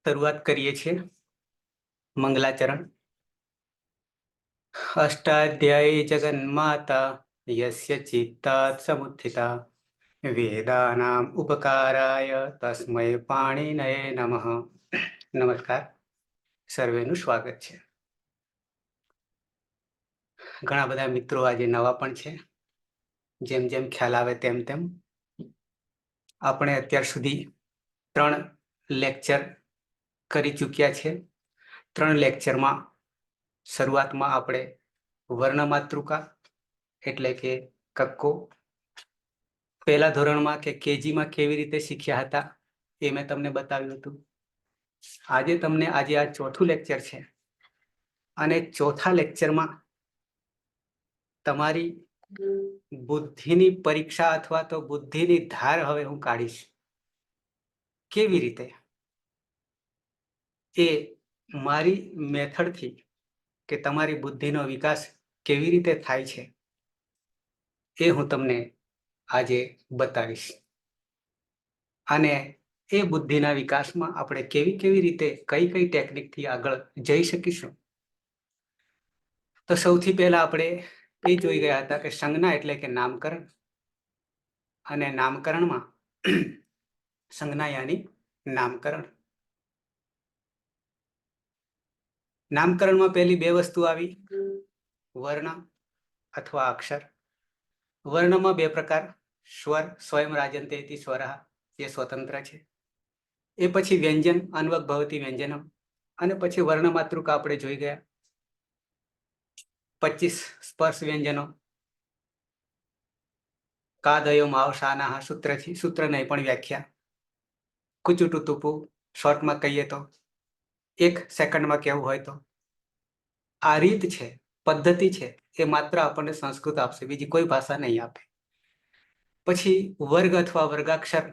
શરૂઆત કરીએ છીએ મંગલાચરણ. અષ્ટાધ્યાયી જગન્માતા યસ્ય ચિત્તાત સમુત્થિતા વેદાનામ ઉપકારાય તસ્મૈ પાણિનયે નમઃ. નમસ્કાર, સર્વેનું સ્વાગત છે. ઘણા બધા મિત્રો આજે નવા પણ છે. જેમ જેમ ખ્યાલ આવે તેમ તેમ આપણે અત્યાર સુધી 3 લેક્ચર કરી ચૂક્યા છે. 3 લેક્ચરમાં શરૂઆતમાં આપણે વર્ણમાતૃકા એટલે કે કક્કો પહેલા ધોરણમાં કે કેજીમાં કેવી રીતે શીખ્યા હતા એ મેં તમને બતાવ્યું હતું. આજે આ 4થું લેક્ચર છે અને 4થા લેક્ચરમાં તમારી બુદ્ધિની પરીક્ષા અથવા તો બુદ્ધિની ધાર હવે હું કાઢીશ. કેવી રીતે એ મારી મેથડથી કે તમારી બુદ્ધિનો વિકાસ કેવી રીતે થાય છે એ હું તમને આજે બતાવીશ. અને એ બુદ્ધિના વિકાસમાં આપણે કેવી રીતે કઈ ટેકનિકથી આગળ જઈ શકીશું. તો સૌથી પહેલા આપણે એ જોઈ ગયા હતા કે સંજ્ઞા એટલે કે નામકરણ, અને નામકરણમાં સંજ્ઞા યાની નામકરણ. નામકરણમાં પહેલી 2 વસ્તુ આવી, વર્ણ અથવા અક્ષર. વર્ણમાં 2 પ્રકાર, સ્વર સ્વયં રાજન્તે ઇતિ સ્વરઃ, જે સ્વતંત્ર છે. એ પછી વ્યંજન અન્વગ ભવતી વ્યંજનમ, અને પછી વર્ણમાતૃકા આપણે જોઈ ગયા 25 સ્પર્શ વ્યંજનો. કાદયો માવસાના સૂત્રથી, સૂત્ર નહીં પણ વ્યાખ્યા. કુચુટુ તુપુ શોર્ટમાં કહીએ તો 1 સેકન્ડમાં કેવું હોય તો. આ રીત છે, પદ્ધતિ છે, એ માત્ર આપણને સંસ્કૃત આપશે, બીજી કોઈ ભાષા નહીં આપે. પછી વર્ગ અથવા વર્ગાક્ષર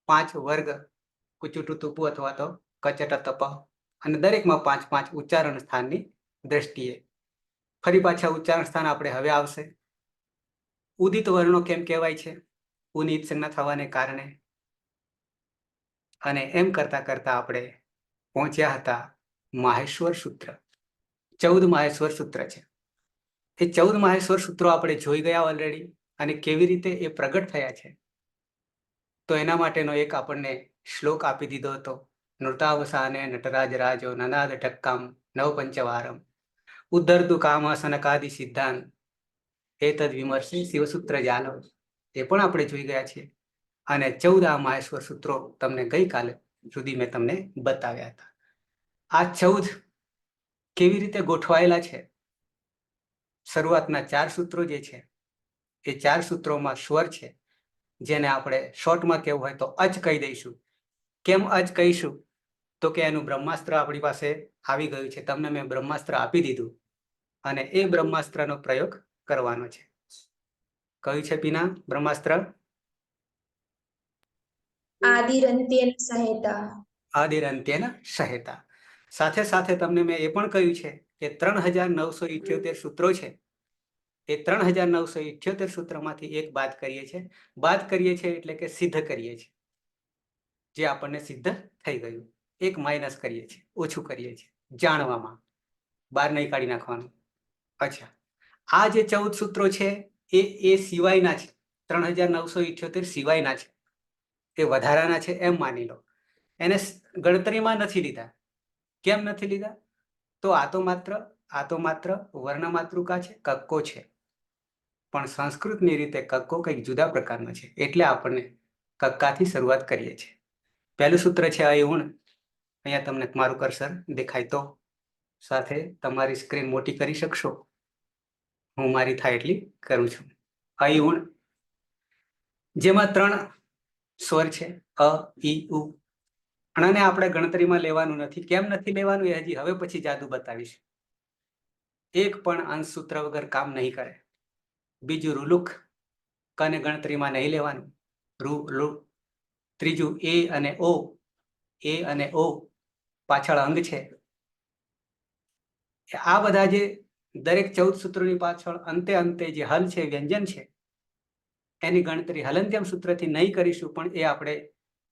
5 વર્ગ, કુચુટુ તુપુ અથવા તો કચટ તપ, અને દરેકમાં 5 ઉચ્ચારણ સ્થાનની દ્રષ્ટિએ. ફરી પાછા ઉચ્ચારણ સ્થાન આપણે હવે આવશે. ઉદિત વર્ણો કેમ કહેવાય છે? ઉનિત સંજ્ઞા થવાને કારણે. અને એમ કરતા કરતા આપણે પહોંચ્યા હતા માહેશ્વર સૂત્ર. 14 માહેશ્વર સૂત્ર છે. એ 14 માહેશ્વર સૂત્રો આપણે જોઈ ગયા ઓલરેડી, અને કેવી રીતે એ પ્રગટ થયા છે. તો એના માટેનો એક આપણને શ્લોક આપી દીધો હતો. નૃતાવસાને નટરાજ રાજો નનાદ ઢક્કામ નવ પંચવારમ ઉદ્ધરતુ કામ સનકાદિ સિદ્ધાંત એતદ વિમર્શી શિવસૂત્ર જાલો. એ પણ આપણે જોઈ ગયા છીએ. અને 14 માહેશ્વર સૂત્રો તમને ગઈકાલે સુધી મેં તમને બતાવ્યા હતા. આ 14 કેવી રીતે ગોઠવાયેલા છે? શરૂઆતના 4 સૂત્રો જે છે એ 4 સૂત્રોમાં સ્વર છે, જેને આપણે શોર્ટમાં કહેવું હોય તો અચ કહી દઈશું. કેમ અચ કહીશું? તો કે એનું બ્રહ્માસ્ત્ર આપણી પાસે આવી ગયું છે. તમને મેં બ્રહ્માસ્ત્ર આપી દીધું અને એ બ્રહ્માસ્ત્રનો પ્રયોગ કરવાનો છે. કયું છે પીના બ્રહ્માસ્ત્ર? આદિરંત્યેન સહેતા. આદિરંત્યેન સહેતા. સાથે સાથે તમને મેં એ પણ કહ્યું છે કે 3978 સૂત્રો છે. એ 3978 સૂત્રમાંથી એક બાદ કરીએ છીએ. બાદ કરીએ છીએ એટલે કે સિદ્ધ કરીએ છીએ. જે આપણને સિદ્ધ થઈ ગયું. એક માઇનસ કરીએ છીએ, ઓછું કરીએ છીએ જાણવામાં. 12 નહીં કાઢી નાખવાનું. અચ્છા, આ જે 14 સૂત્રો છે એ સિવાયના છે. 3978 સિવાયના છે. એ વધારાના છે એમ માની લો. એને ગણતરીમાં નથી લીધા. કેમ નથી લીધા? તો આ તો માત્ર વર્ણમાતૃકા છે, કક્કો છે. પણ સંસ્કૃતની રીતે કક્કો કંઈક જુદા પ્રકારનો છે. એટલે આપણને કક્કાથી શરૂઆત કરીએ છીએ. પહેલું સૂત્ર છે અયુણ. અહીંયા તમને મારું કર્સર દેખાય તો સાથે તમારી સ્ક્રીન મોટી કરી શકશો? હું મારી થાય એટલી કરું છું. અયુણ, જેમાં 3 સ્વર છે, અ, ઈ, ઉ. અને આપણે ગણતરીમાં લેવાનું નથી. કેમ નથી લેવાનું એ હજી હવે પછી જાદુ બતાવીશ. એક પણ અંશ સૂત્ર વગર કામ નહીં કરે. બીજું રૂલુક, કને ગણતરીમાં નહીં લેવાનું. રૂ લુ. ત્રીજું એ અને ઓ. એ અને ઓ પાછળ અંગ છે. આ બધા જે દરેક 14 સૂત્રોની પાછળ અંતે અંતે જે હલ છે, વ્યંજન છે, એની ગણતરી હલંત્યમ સૂત્રથી નહીં કરીશું, પણ એ આપણે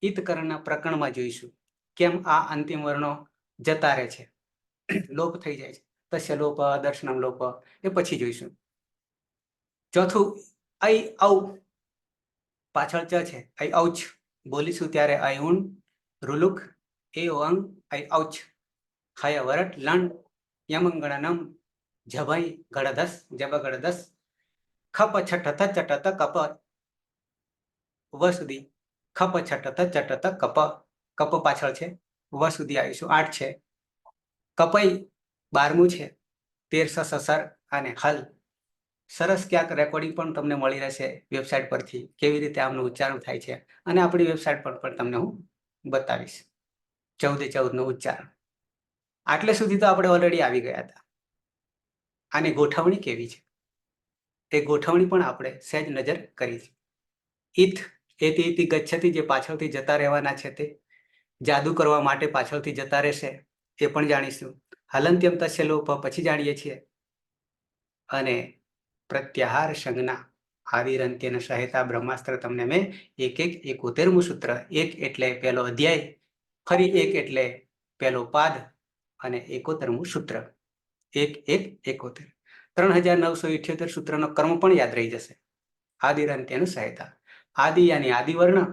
ઈતકરણના પ્રકરણમાં જોઈશું કેમ આ અંતિમ વર્ણો જતા રહે છે, લોપ થઈ જાય છે. તસ્ય લોપ, દર્શનમ લોપ એ પછી જોઈશું. ચોથું ઐ ઔ, પાછળ ચ છે, ઐ ઔચ બોલીશું ત્યારે ઐ ઉણ ઋલુક એ ઓંગ ઐ ઔચ હય વરટ લણ યમંગણનમ જભઈ ગળધસ જબ ગળધસ ખપ છઠત ચટત કપ વ સુધી ખપ છટત ચટત કપ, કપ પાછળ છે, વ સુધી આવીશું. 8 છે. કપઈ 12મું છે, 13 સસર અને હલ. સરસ ક્યાંક રેકોર્ડિંગ પણ તમને મળી રહેશે વેબસાઇટ પરથી, કેવી રીતે આમનું ઉચ્ચારણ થાય છે, અને આપણી વેબસાઇટ પર પણ તમને હું બતાવીશ 14 નું ઉચ્ચારણ. આટલે સુધી તો આપણે ઓલરેડી આવી ગયા હતા. આની ગોઠવણી કેવી છે તે ગોઠવણી પણ આપણે સહેજ નજર કરી છે. ઇથ એતિ ઇતિ ગચ્છતિ, જે પાછળથી જતા રહેવાના છે તે જાદુ કરવા માટે પાછળથી જતા રહેશે, એ પણ જાણીશું. હલંત્યમ તસ્ય લોપ પછી જાણીએ છીએ. અને પ્રત્યાહાર સંજ્ઞા આદિરંત્યન સહેતા બ્રહ્માસ્ત્ર તમને મેં 71મું સૂત્ર, 1 એટલે પહેલો અધ્યાય, ફરી 1 એટલે પહેલો પાદ અને 71મું સૂત્ર, 1-1-71. 3978 સૂત્રનો કર્મ પણ યાદ રહી જશે. આદિરંત્યન સહેતા, આદિ યાની આદિવર્ણ,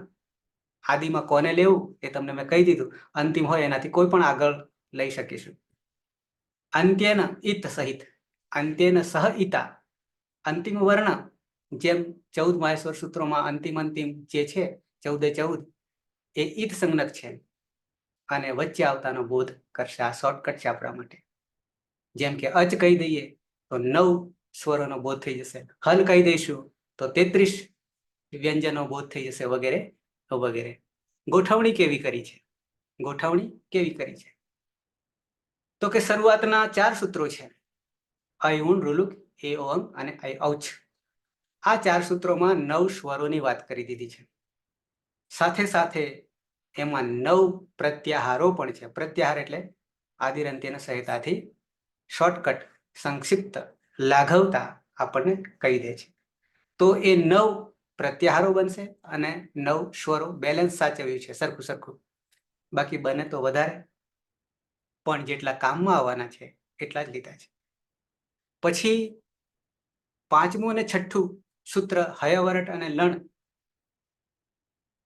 આદિમાં કોને લેવું એ તમને મેં કહી દીધું. અંતિમ હોય એનાથી કોઈ પણ આગળ લઈ શકીશું. અંત્યેન ઇત સહિત, અંત્યેન સહ ઇતા, અંતિમ વર્ણ જેમ 14 માહેશ્વર સૂત્રોમાં અંતિમ જે છે 14 એ ઈત સંજ્ઞક છે અને વચ્ચે આવતાનો બોધ કરશે. આ શોર્ટકટ છે આપણા માટે. જેમ કે અચ કહી દઈએ તો 9 સ્વરોનો બોધ થઈ જશે, હલ કહી દઈશું તો 33 વ્યંજનો બોધ થઈ જશે, વગેરે વગેરે. ગોઠવણી કેવી કરી છે? ગોઠવણી કેવી કરી છે તો કે શરૂઆતના 4 સૂત્રો છે, ઐ ઉણ ઋલુક એ ઓંગ અને ઐ ઔચ. આ 4 સૂત્રોમાં 9 સ્વરોની વાત કરી દીધી છે. સાથે સાથે એમાં 9 પ્રત્યાહારો પણ છે. પ્રત્યાહાર એટલે આદિરંત્યન સહેતાથી શોર્ટકટ, સંક્ષિપ્ત, લાઘવતા આપણને કહી દે છે. તો એ 9 પ્રત્યાહારો બનશે અને 9 સ્વરો. બેલેન્સ સાચવ્યું છે સરખું સરખું, બાકી બને તો વધારે, પણ જેટલા કામમાં આવવાના છે એટલા જ લીધા છે. પછી 5મું અને 6ઠું સૂત્ર હયવરટ અને લણ,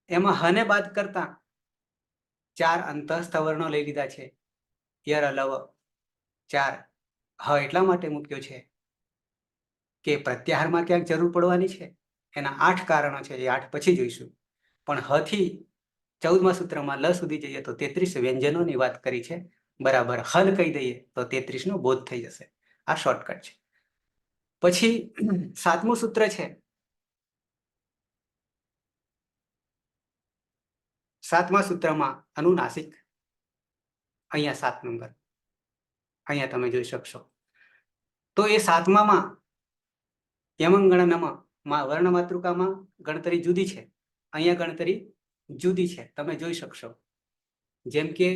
એમાં હને બાદ કરતા 4 અંતઃસ્થ વર્ણો લઈ લીધા છે. યર લવ 4. હ એટલા માટે મૂક્યો છે કે પ્રત્યાહારમાં ક્યાંક જરૂર પડવાની છે. એના 8 કારણો છે, એ 8 પછી જોઈશું. પણ હ થી 14મા સૂત્રમાં લ સુધી જઈએ તો 33 વ્યંજનોની વાત કરી છે. બરાબર હલ કહી દઈએ તો 33 નો બોધ થઈ જશે. આ શોર્ટકટ છે. પછી 7મું સૂત્ર છે, 7મા સૂત્રમાં અનુનાસિક, અહીંયા 7 નંબર, અહીંયા તમે જોઈ શકશો. તો એ 7મામાં યમંગણનમાં વર્ણ માતૃકામાં ગણતરી જુદી છે, અહીંયા ગણતરી જુદી છે, તમે જોઈ શકશો. જેમ કે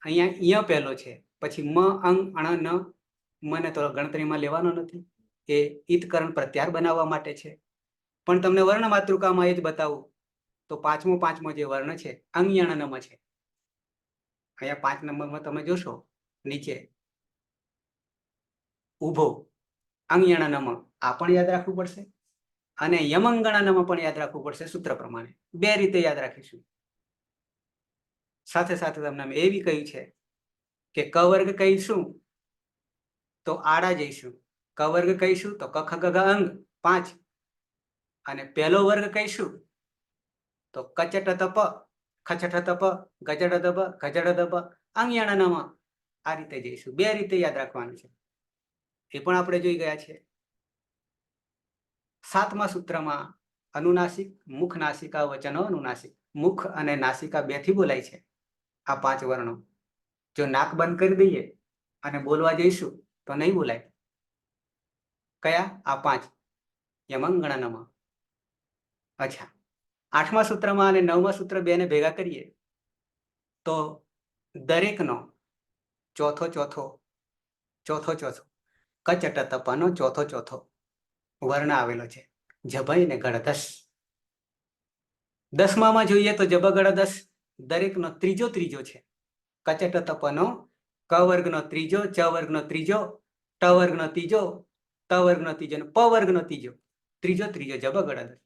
અહીંયા ય પહેલો છે, પછી મ અંગ અણ ન, મને તો ગણતરીમાં લેવાનો નથી, એ ઈતકરણ પ્રત્યાહાર બનાવવા માટે છે. પણ તમને વર્ણ માતૃકામાં એ જ બતાવું તો 5મો જે વર્ણ છે અંગ્યણનમ છે. અહીંયા 5 નંબરમાં તમે જોશો નીચે ઉભો અંગ્યણનમ, આ પણ યાદ રાખવું પડશે અને યમંગણનમ પણ યાદ રાખવું પડશે. સૂત્ર પ્રમાણે 2 રીતે યાદ રાખીશું. સાથે સાથે તમને એવી કહ્યું છે કે ક વર્ગ કહીશું તો આડા જઈશું, ક વર્ગ કહીશું તો ક ખ ગ ઘ અંગ 5, અને પહેલો વર્ગ કહીશું તો કચટ તપ, ખચટ તપ, ગચડ તપ, ખચડ તપ, અંગ્યણનમ. આ રીતે જઈશું. 2 રીતે યાદ રાખવાનું છે, એ પણ આપણે જોઈ ગયા છે. 7મા સૂત્રમાં અનુનાસિક, મુખ, નાસિકા, વચનો અનુનાસિક. મુખ અને નાસિકા 2 થી બોલાય છે આ 5 વર્ણો. જો નાક બંધ કરી દઈએ અને બોલવા જઈશું તો નહીં બોલાય. કયા? આ 5 યમંગણનમ. અચ્છા, 8મા સૂત્રમાં અને 9મા સૂત્ર 2 ને ભેગા કરીએ તો દરેકનો ચોથો ચોથો કચટ તપનો ચોથો વર્ણ આવેલો છે, જભઈ ને ગળધસ. 10માં જોઈએ તો જબ ગળધસ દરેકનો ત્રીજો છે. કચટ તપનો ક વર્ગનો ત્રીજો, ચ વર્ગનો ત્રીજો, ટ વર્ગનો ત્રીજો, ત વર્ગનો ત્રીજો અને પ વર્ગનો ત્રીજો જબ ગળધસ.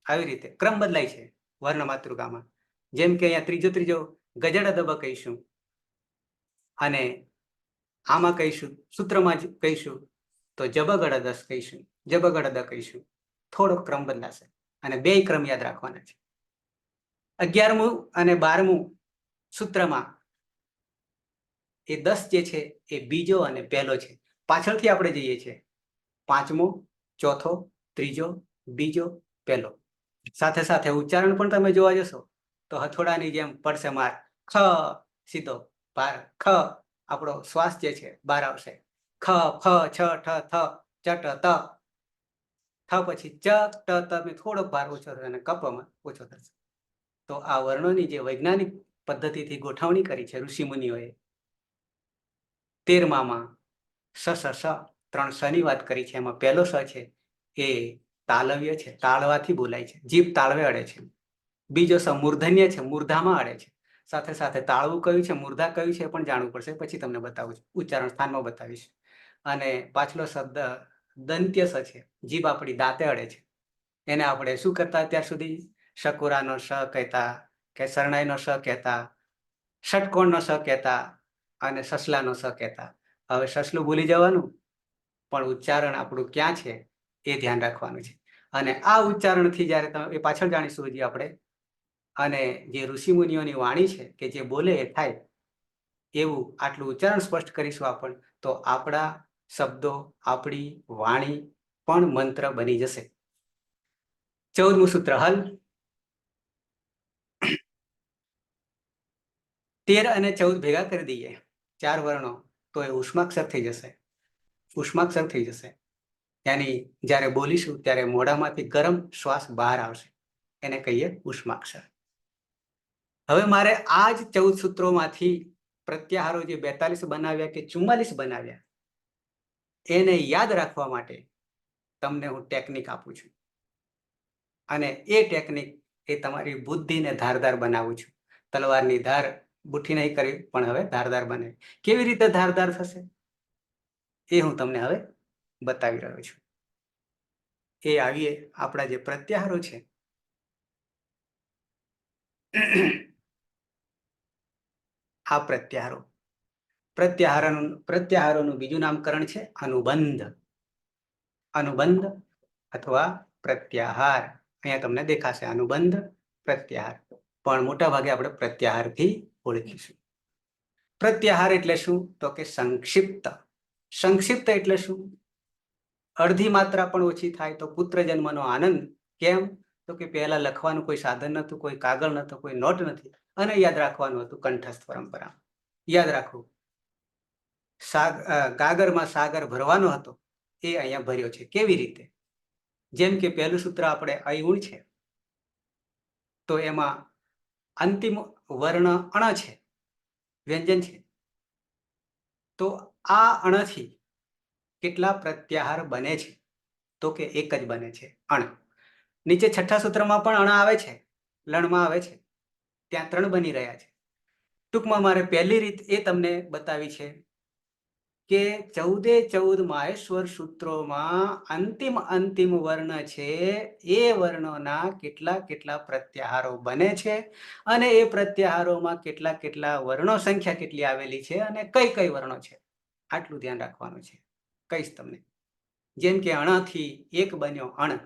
આવી રીતે ક્રમ બદલાય છે વર્ણ માતૃકામાં. જેમ કે અહીંયા ત્રીજો ગજડ દબ કહીશું, અને આમાં કહીશું સૂત્રમાં જ કહીશું તો જબગડદસ કહીશું, જબગડદ કહીશું. થોડો ક્રમ બદલાશે અને બે ક્રમ યાદ રાખવાના છે. 11મું અને 12મું સૂત્રમાં એ 10 જે છે એ બીજો અને પહેલો છે. પાછળથી આપણે જઈએ છીએ 5મો, ચોથો, ત્રીજો, બીજો, પહેલો. સાથે સાથે ઉચ્ચારણ પણ તમે જોવા જશો તો હથોડાની જેમ પડશે માર. ખ સીધો બાર, ખ આપણો શ્વાસ જે છે બહાર આવશે. ખ, ફ, છ, ઠ, થ, ચટ, ત. થ પછી ચ, ટ, ત થોડોક ભાર ઓછો થશે અને કપમાં ઓછો થશે. તો આ વર્ણોની જે વૈજ્ઞાનિક પદ્ધતિથી ગોઠવણી કરી છે ઋષિ મુનિઓએ 13માં સ, 3 સની વાત કરી છે. એમાં પહેલો સ છે એ તાલવ્ય છે, તાળવાથી બોલાય છે, જીભ તાળવે અડે છે. બીજો સ મૂર્ધન્ય છે, મૂર્ધામાં અડે છે. સાથે સાથે તાળવું કયું છે, મૂર્ધા કયું છે એ પણ જાણવું પડશે, પછી તમને બતાવું છું, ઉચ્ચારણ સ્થાનમાં બતાવીશ. અને પાછલો શબ્દ દંત્ય સ છે, જીભ આપણી દાંતે અડે છે. એને આપણે શું કરતા અત્યાર સુધી? શકુરાનો સ કહેતા, કે શરણાઈનો સ કહેતા, ષટકોણનો સ કહેતા અને સસલાનો સ કહેતા. હવે સસલું ભૂલી જવાનું, પણ ઉચ્ચારણ આપણું ક્યાં છે એ ધ્યાન રાખવાનું છે. અને આ ઉચ્ચારણથી જ્યારે તમે એ પાછળ જાણીશું હજી આપણે, અને જે ઋષિ મુનિઓની વાણી છે કે જે બોલે એ થાય એવું આટલું ઉચ્ચારણ સ્પષ્ટ કરીશું આપણે, તો આપણા શબ્દો, આપણી વાણી પણ મંત્ર બની જશે. 14મું સૂત્ર હલ. 13 અને 14 ભેગા કરી દઈએ, 4 વર્ણો, તો એ ઉષ્માક્ષર થઈ જશે. ઉષ્માક્ષર થઈ જશે. યાની જ્યારે બોલીશું ત્યારે મોઢામાંથી ગરમ શ્વાસ બહાર આવશે, એને કહીએ ઉષ્માક્ષર. હવે મારે આ જ 14 સૂત્રોમાંથી પ્રત્યાહારો જે 42 બનાવ્યા કે 44 બનાવ્યા એને યાદ રાખવા માટે તમને હું ટેકનિક આપું છું. અને એ ટેકનિક એ તમારી બુદ્ધિને ધારદાર બનાવું છું. તલવારની ધાર બુઠ્ઠી નહીં કરી, પણ હવે ધારદાર બને. કેવી રીતે ધારદાર થશે એ હું તમને હવે બતાવી રહ્યો છું. એ આવીએ આપણા જે પ્રત્યાહારો છે આ પ્રત્યાહારોનું બીજું નામકરણ છે અનુબંધ. અનુબંધ અથવા પ્રત્યાહાર. અહીંયા તમને દેખાશે અનુબંધ, પ્રત્યાહાર, પણ મોટા ભાગે આપણે પ્રત્યાહારથી ઓળખીશું. પ્રત્યાહાર એટલે શું? તો કે સંક્ષિપ્ત. સંક્ષિપ્ત એટલે શું? અડધી માત્રા પણ ઓછી થાય તો પુત્ર જન્મનો આનંદ. કેમ? તો કે પહેલા લખવાનું કોઈ સાધન નહોતું, કોઈ કાગળ નહોતો, કોઈ નોટ નથી, અને યાદ રાખવાનું હતું કંઠસ્થ પરંપરા. યાદ રાખવું, ગાગરમાં સાગર ભરવાનો હતો, એ અહીંયા ભર્યો છે. કેવી રીતે? જેમ કે પહેલું સૂત્ર આપણે અયુણ છે, તો એમાં અંતિમ વર્ણ અણ છે, વ્યંજન છે. તો આ અણથી કેટલા પ્રત્યાહાર બને છે? તો કે એક જ બને છે, અણ. નીચે છઠ્ઠા સૂત્રમાં પણ અણ આવે છે, લણમાં આવે છે, ત્યાં 3 બની રહ્યા છે. ટૂંકમાં મારે પહેલી રીત એ તમને બતાવી છે કે 14 માહેશ્વર સૂત્રોમાં અંતિમ વર્ણ છે એ વર્ણોના કેટલા પ્રત્યાહારો બને છે, અને એ પ્રત્યાહારોમાં કેટલા વર્ણો સંખ્યા કેટલી આવેલી છે, અને કઈ વર્ણો છે, આટલું ધ્યાન રાખવાનું છે. કહીશ તમને. જેમ કે અણથી એક બન્યો અણ,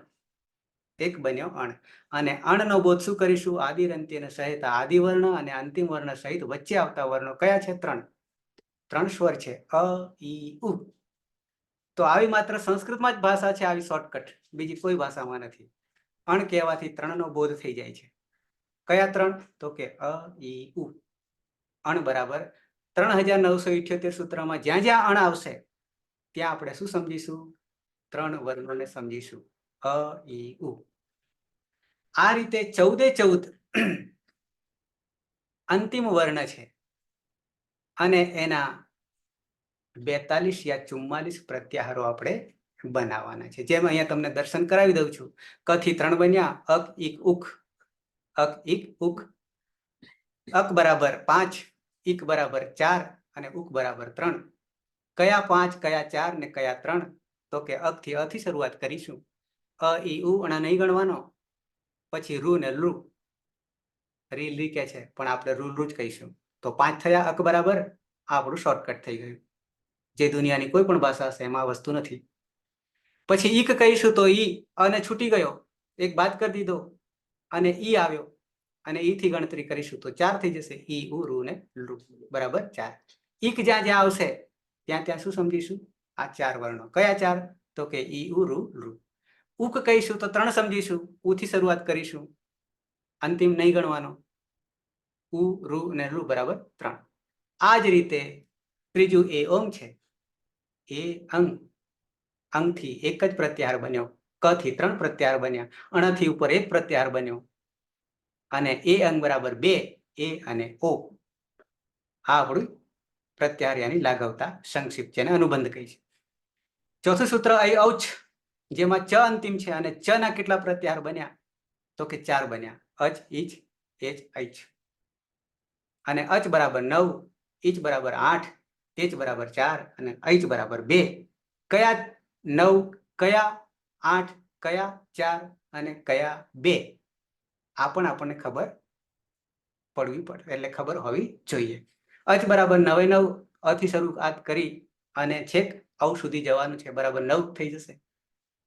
અને અણનો બોધ શું કરીશું? આદિરંત્ય અને સહિત આદિ વર્ણ અને અંતિમ વર્ણ સહિત વચ્ચે આવતા વર્ણો કયા છે? 3 સ્વર છે, અ, ઈ, ઉ. તો આવી માત્ર સંસ્કૃતમાં જ ભાષા છે આવી શોર્ટકટ, બીજી કોઈ ભાષામાં નથી. અણ કહેવાથી 3નો બોધ થઈ જાય છે. કયા 3? તો કે અ, ઈ, ઉ. અણ બરાબર 3978 સૂત્રમાં જ્યાં જ્યાં અણ આવશે ત્યાં આપણે શું સમજીશું? 3 વર્ણોને સમજીશું, અ, ઈ, ઉ. આ રીતે 14 અંતિમ વર્ણ છે, અને એના 42 યા 44 પ્રત્યાહારો આપણે બનાવવાના છે. જેમ અહીંયા તમને દર્શન કરાવી દઉં છું. ક થી 3 બન્યા, અક ઈક ઉક, અક ઈક ઉક, અક બરાબર 5, ઈક બરાબર 4 અને ઉક બરાબર 3. કયા 5, કયા 4 ને કયા 3? તો કે અક થી અ થી શરૂઆત કરીશું. અ ઈ ઉ અને નહીં ગણવાનો, પછી રૂ ને લુ, રી લી કે છે પણ આપણે રૂ લુ જ કહીશું. તો 5 થયા અક બરાબર. આપણું શોર્ટકટ થઈ ગયું. જે દુનિયાની કોઈ પણ ભાષા હશે એમાં આ વસ્તુ નથી. પછી ઈક કહીશું તો ઈ અને છૂટી ગયો, એક બાદ કરી દીધો અને ઈ આવ્યો અને ઈ થી ગણતરી કરીશું તો 4 થઈ જશે. ઈ ઉ રૂ ને લુ બરાબર 4. ઈક જ્યાં જ્યાં આવશે ત્યાં ત્યાં શું સમજીશું? આ 4 વર્ણો. કયા 4? તો કે ઈ ઉ રૂ લુ. ઉક કહીશું તો 3 સમજીશું. ઉ થી શરૂઆત કરીશું, અંતિમ નહીં ગણવાનો. ઉ રૂ ને લુ બરાબર 3. આ જ રીતે ત્રીજું એ ઓમ છે. એ અંગ, અંગથી એક જ પ્રત્યાહાર બન્યો. ક થી 3 પ્રત્યાહાર બન્યા. અણથી ઉપર એક પ્રત્યાહાર બન્યો અને એ અંગ બરાબર 2. એ અને ઓ. આ આપણું પ્રત્યાહાર યાની લાગવતા સંક્ષિપ્ત છે અને અનુબંધ કહી છે. ચોથું સૂત્ર અય ઔચ, જેમાં ચ અંતિમ છે અને ચ ના કેટલા પ્રત્યાહાર બન્યા? તો કે 4 બન્યા. અચ, ઈચ, એચ, ઐચ. અને અચ બરાબર 9, ઈચ બરાબર 8, એચ બરાબર 4 અને ઐચ બરાબર 2. કયા 9, કયા 8, કયા 4 અને કયા 2? આ પણ આપણને ખબર પડવી પડે, એટલે ખબર હોવી જોઈએ. અચ બરાબર 9 અ થી શરૂઆત કરી અને છેક ઔ સુધી જવાનું છે, બરાબર 9 થઈ જશે.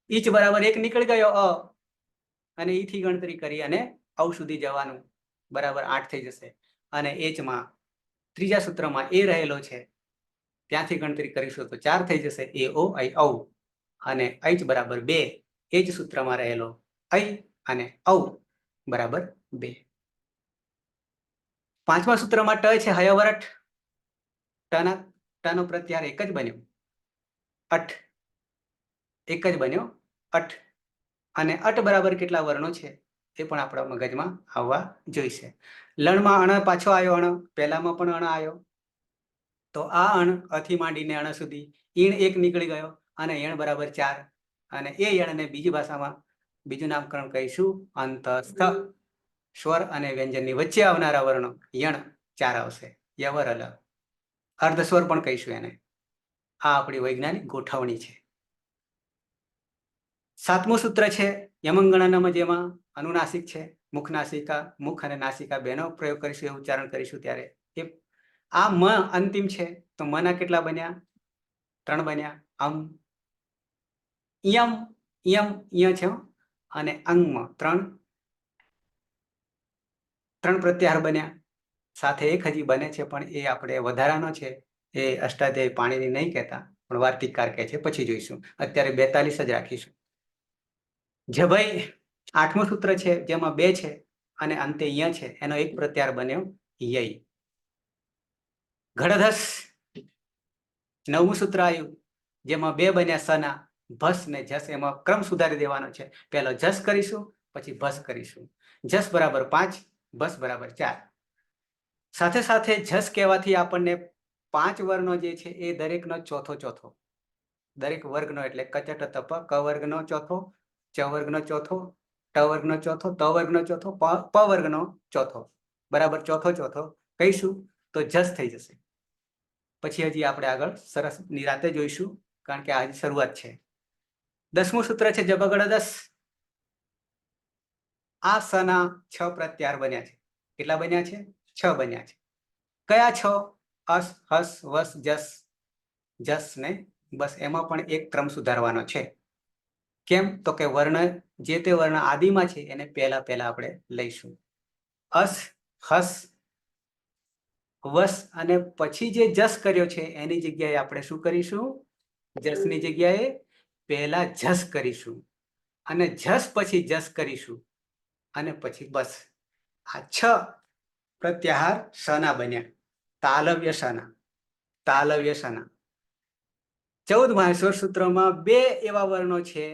ઈચ બરાબર 1 નીકળી ગયો અ અને ઈ થી ગણતરી કરી અને ઔ સુધી જવાનું, બરાબર 8 થઈ જશે. અને એચમાં ત્રીજા સૂત્રમાં એ રહેલો છે, ત્યાંથી ગણતરી કરીશું તો 4 થઈ જશે. એ ઓ ઐ ઔ અને ઐચ બરાબર 2. એ જ સૂત્રમાં રહેલો ઐ અને ઔ બરાબર 2. પાંચમા સૂત્રમાં ટ છે, હયવરટ. ટનો પ્રત્યાહાર એક જ બન્યો, અઠ. એક જ બન્યો, અઠ. અને અટ બરાબર કેટલા વર્ણો છે એ પણ આપણા મગજમાં આવવા જોઈશે. લણમાં અણ પાછો આવ્યો, અણ પહેલામાં પણ અણ આવ્યો. તો આ અણ અથી માંડીને અણ સુધી ઈણ 1 નીકળી ગયો અને એણ બરાબર 4. અને એ એણને બીજી ભાષામાં બીજું નામકરણ કહીશું અંતસ્થ. સ્વર અને વ્યંજનની વચ્ચે આવનારા વર્ણો યણ 4 આવશે. યવર અલ. અર્ધસ્વર પણ કહીશું એને. આ આપણી વૈજ્ઞાનિક ગોઠવણી છે. સાતમું સૂત્ર છે યમંગણનમ, જેમાં અનુનાસિક છે. મુખ નાસિકા, મુખ અને નાસિકા બેનો પ્રયોગ કરીશું, એ ઉચ્ચારણ કરીશું ત્યારે. આ મ અંતિમ છે તો મના કેટલા બન્યા? 3 બન્યા. અમ, યમ, યમ, ય છે અને અંગમાં 3 પ્રત્યાહાર બન્યા. સાથે એક હજી બને છે પણ એ આપણે વધારાનો છે. એ અષ્ટાધ્યાયી પાણીની નહીં કહેતા, પણ વાર્તિકકાર કહે છે, પછી જોઈશું. અત્યારે 42 જ રાખીશું. જભઈ આઠમું સૂત્ર છે, જેમાં 2 છે અને અંતે ય છે. એનો એક પ્રત્યાહાર બન્યો યય. ઘડધસ નવમું સૂત્ર આવ્યું, જેમાં 2 બન્યા સના. ભસ ને જસ, એમાં ક્રમ સુધારી દેવાનો છે. પહેલો જસ કરીશું, પછી ભસ કરીશું. જસ બરાબર 5, ભસ બરાબર 4. સાથે સાથે જસ કહેવાથી આપણને 5 વર્ણો જે છે એ દરેકનો ચોથો ચોથો, દરેક વર્ગનો, એટલે કચટ તપ ક વર્ગનો ચોથો, ચ વર્ગનો ચોથો, ટ વર્ગનો ચોથો, ત વર્ગનો ચોથો, પ વર્ગનો ચોથો, બરાબર ચોથો ચોથો કહીશું તો જસ થઈ જશે. પછી હજી આપણે આગળ સરસ નિરાતે જોઈશું, કારણ કે આ હજી શરૂઆત છે. 10મું સૂત્ર છે જબગડદસ. આ સના 6 પ્રત્યાહાર બન્યા છે. કેટલા બન્યા છે? 6 બન્યા છે. કયા 6? અસ, હસ, વસ, જસ, જસ ને બસ. એમાં પણ એક ક્રમ સુધારવાનો છે. કેમ? તો કે વર્ણ, જે તે વર્ણ આદિમાં છે એને પહેલા આપણે લઈશું. અસ, હસ, વસ અને પછી જે જસ કર્યો છે એની જગ્યાએ આપણે શું કરીશું? જસની જગ્યાએ પહેલા જસ કરીશું અને જસ પછી જસ કરીશું અને પછી બસ. આ 6 પ્રત્યાહાર સના બન્યા. તાલવ્ય સના, તાલવ્ય સના. 14મા સ્વર સૂત્રમાં 2 એવા વર્ણો છે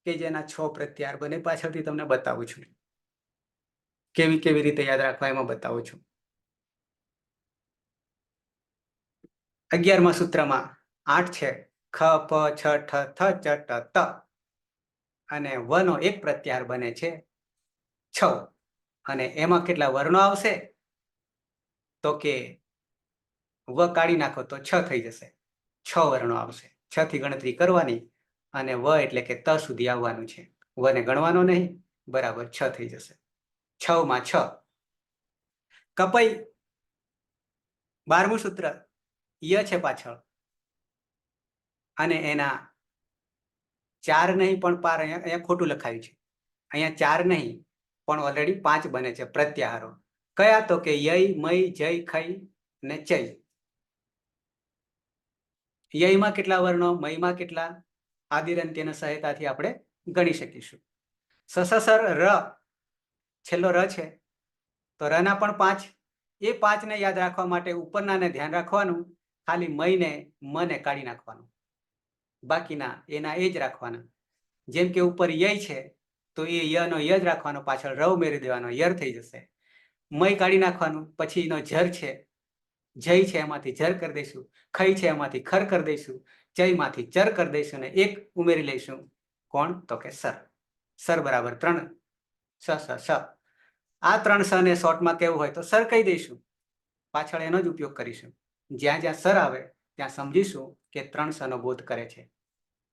કે જેના 6 પ્રત્યાહાર બને. પાછળથી તમને બતાવું છું કેવી રીતે યાદ રાખવા, એમાં બતાવું છું. 11મા સૂત્રમાં 8 છે, ખ પ છ ઠ થ ચ ટ ત, અને વનો એક પ્રત્યાહાર બને છે 6, અને એમાં કેટલા વર્ણો આવશે તો કે વ કાઢી નાખો તો 6 થઈ જશે, 6 વર્ણો આવશે. 6 થી ગણતરી કરવાની અને વ એટલે કે ત સુધી આવવાનું છે. વને ગણવાનો નહીં, બરાબર 6 થઈ જશે. 6 માં 6. કપઈ 12મું સૂત્ર ય છે પાછળ, અને એના 4 નહીં પણ પાર, અહીંયા ખોટું લખાયું છે. અહીંયા 4 નહીં પણ ઓલરેડી 5 બને છે પ્રત્યાહારો. કયા તો કે યય, મય, જય, ખય ને ચય. યયમાં કેટલા વર્ણો, મયમાં કેટલા, આદિરંત્યના સહાયતાથી આપણે ગણી શકીશું. સસસર ર, છેલ્લો ર છે તો રના પણ 5. એ 5 ને યાદ રાખવા માટે ઉપરનાને ધ્યાન રાખવાનું, ખાલી મયને મને કાઢી નાખવાનું, બાકીના એના એ જ રાખવાના. જેમ કે ઉપર ય છે તો એ યનો ય જ રાખવાનો, પાછળ ર ઉમેરી દેવાનો, યર થઈ જશે. મય કાઢી નાખવાનું, પછી એનો જર છે, જય છે એમાંથી જર કરી દઈશું, ખય છે એમાંથી ખર કરી દઈશું, ચયમાંથી ચર કરી દઈશું, ને એક ઉમેરી લઈશું. કોણ તો કે સર. સર બરાબર 3 સ સ સ. આ 3 સ ને શોર્ટમાં કેવું હોય તો સર કહી દઈશું, પાછળ એનો જ ઉપયોગ કરીશું. જ્યાં જ્યાં સર આવે ત્યાં સમજીશું કે 3 સ નો બોધ કરે છે.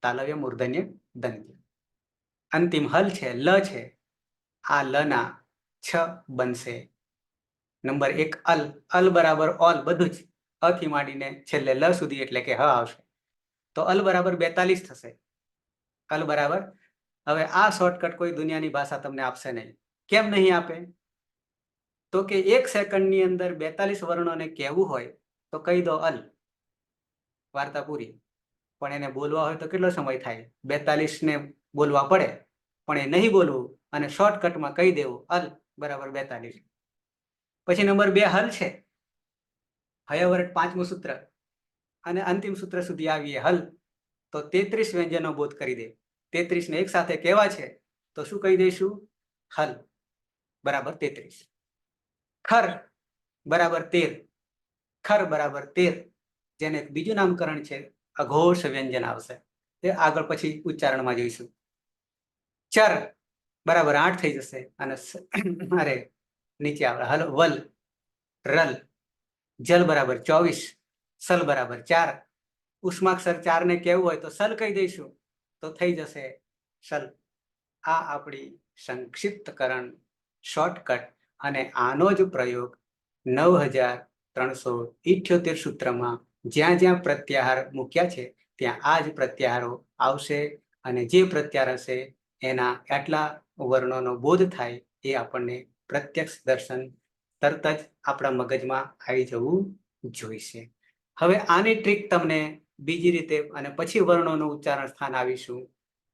તાલવ્ય, મૂર્ધન્ય, દંત્ય. અંતિમ હલ છે, લ છે. આ લ ના 6 બનશે. નંબર 1 અલ, અલ બરાબર ઓલ, બધું જ અ થી માંડીને છેલ્લે લ સુધી, એટલે કે હ આવશે. તો અલ બરાબર 42 થશે. અલ બરાબર, હવે આ શોર્ટકટ કોઈ દુનિયાની ભાષા તમને આપશે નહીં. કેમ નહીં આપે? તો કે 1 સેકન્ડની અંદર 42 વર્ણોને કહેવું હોય તો કહી દો અલ, વાર્તા પૂરી. પણ એને બોલવા હોય તો કેટલો સમય થાય? 42 ને બોલવા પડે, પણ એ નહીં બોલવું અને શોર્ટકટમાં કહી દેવું અલ બરાબર 42. પછી નંબર 2 હલ છે, હયવર્ટ 5મું સૂત્ર, અને અંતિમ સૂત્ર સુધી આવીએ હલ, તો 33 વ્યંજનો બોધ કરી દે. 33 ને એક સાથે કહેવા છે તો શું કહી દઈશું? હલ બરાબર 33. ખર બરાબર 13, ખર બરાબર 13, જેને બીજું નામકરણ છે અઘોષ વ્યંજન આવશે, તે આગળ પછી ઉચ્ચારણમાં જોઈશું. ચર બરાબર 8 થઈ જશે, અને અરે નીચે આવે હલ, વલ, રલ, જલ બરાબર 24, સલ બરાબર 4. ઉષ્માક્ષર 4 ને કેવું હોય તો સલ કહી દઈશું, તો થઈ જશે સલ. આ આપણી સંક્ષિપ્તકરણ, શોર્ટકટ, અને આનો જ પ્રયોગ 9378 સૂત્રમાં જ્યાં જ્યાં પ્રત્યાહાર મૂક્યા છે ત્યાં આ જ પ્રત્યાહારો આવશે, અને જે પ્રત્યાહાર હશે એના આટલા વર્ણોનો બોધ થાય એ આપણને પ્રત્યક્ષ દર્શન તરત જ આપણા મગજમાં આવી જવું જોઈશે. હવે આની ટ્રીક તમને બીજી રીતે, અને પછી વર્ણોનું ઉચ્ચારણ સ્થાન આવીશું.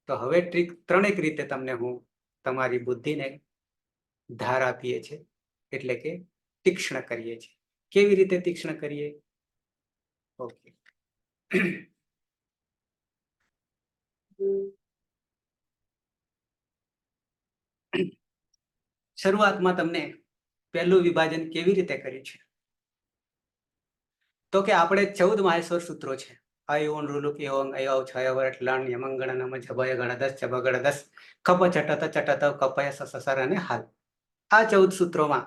તો હવે ટ્રીક 3 રીતે તમને હું તમારી બુદ્ધિને ધાર આપીએ છીએ, એટલે કે તીક્ષ્ણ કરીએ છીએ. કેવી રીતે તીક્ષ્ણ કરીએ? ઓકે. શરૂઆતમાં તમને પહેલું વિભાજન કેવી રીતે કર્યું છે? તો કે આપણે 14 માહેશ્વર સૂત્રો છે. અયોન, રૂલુક, યોંગ, અયોવ, છયવટ, લણ, યમંગણ, નમ, જબય, ગણદસ, ચબગણદસ, કપ, ચટત, ચટત, કપય, સસસર અને હાલ. આ 14 સૂત્રોમાં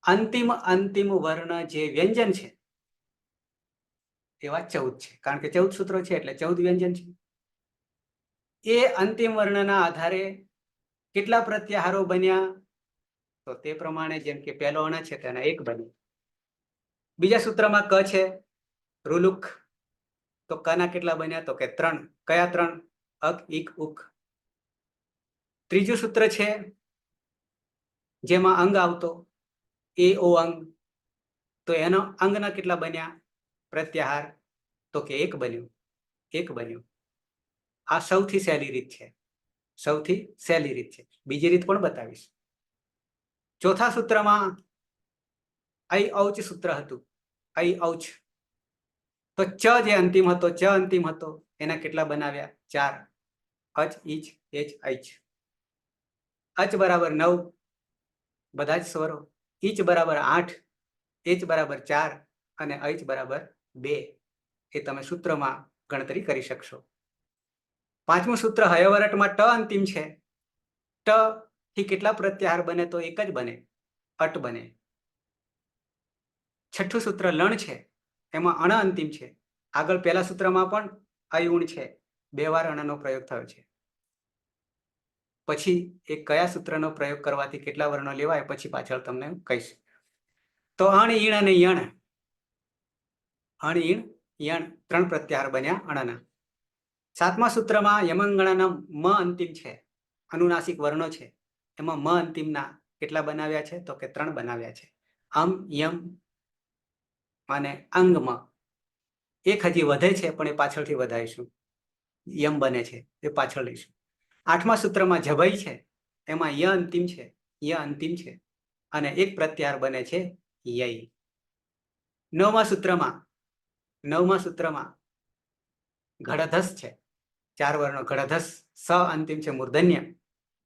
અંતિમ વર્ણ જે વ્યંજન છે એવા 14 છે, કારણ કે 14 સૂત્રો છે એટલે 14 વ્યંજન છે. એ અંતિમ વર્ણના આધારે કેટલા પ્રત્યાહારો બન્યા? તો તે પ્રમાણે, જેમ કે પહેલો અણ છે તેના 1 બન્યા. બીજા સૂત્રમાં ક છે, રૂલુક, તો કના કેટલા બન્યા? તો કે 3. કયા 3? અક, ઇક, ઉક. ત્રીજું સૂત્ર છે જેમાં અંગ આવતો, એ ઓ અંગ, તો એનો અંગના કેટલા બન્યા પ્રત્યાહાર? તો કે 1 બન્યું, 1 બન્યું. આ સૌથી સહેલી રીત છે, સૌથી સહેલી રીત છે. બીજી રીત પણ બતાવીશ. ચોથા સૂત્રમાં ઐ ઔચ સૂત્ર હતું, ઐ ઔચ. તો ચ જે અંતિમ હતો, ચ અંતિમ હતો, એના કેટલા બનાવ્યા? 4. અચ, ઈચ, એચ, ઐચ. અચ બરાબર 9, બધા જ સ્વરો. ઈચ બરાબર 8, એચ બરાબર 4, અને ઐચ બરાબર 2. એ તમે સૂત્રમાં ગણતરી કરી શકશો. પાંચમું સૂત્ર હયવરટમાં ટ અંતિમ છે. ટ થી કેટલા પ્રત્યાહાર બને? તો એક જ બને, અટ બને. છઠ્ઠું સૂત્ર લણ છે, એમાં અણ અંતિમ છે. આગળ પહેલા સૂત્રમાં પણ અયુણ છે, 2 વાર અણનો પ્રયોગ થયો છે. પછી એ કયા સૂત્રનો પ્રયોગ કરવાથી કેટલા વર્ણો લેવાય પછી પાછળ તમને કહીશ. તો અણ, ઈણ અને યણ. અણ, ઈણ, યણ 3 પ્રત્યાહાર બન્યા અણના. સાતમા સૂત્રમાં યમંગણાના મ અંતિમ છે, અનુનાસિક વર્ણો છે. એમાં મ અંતિમના કેટલા બનાવ્યા છે? તો કે 3 બનાવ્યા છે. અમ, યમ અને અંગમ. એક હજી વધે છે, પણ એ પાછળથી વધારીશું. યમ બને છે એ પાછળ લઈશું. આઠમા સૂત્રમાં જભઈ છે, એમાં ય અંતિમ છે, ય અંતિમ છે અને એક પ્રત્યાહાર બને છે ય. નવમા સૂત્રમાં ઘડધસ છે, 4 વર્ણો. ઘડધસ સ અંતિમ છે, મૂર્ધન્ય,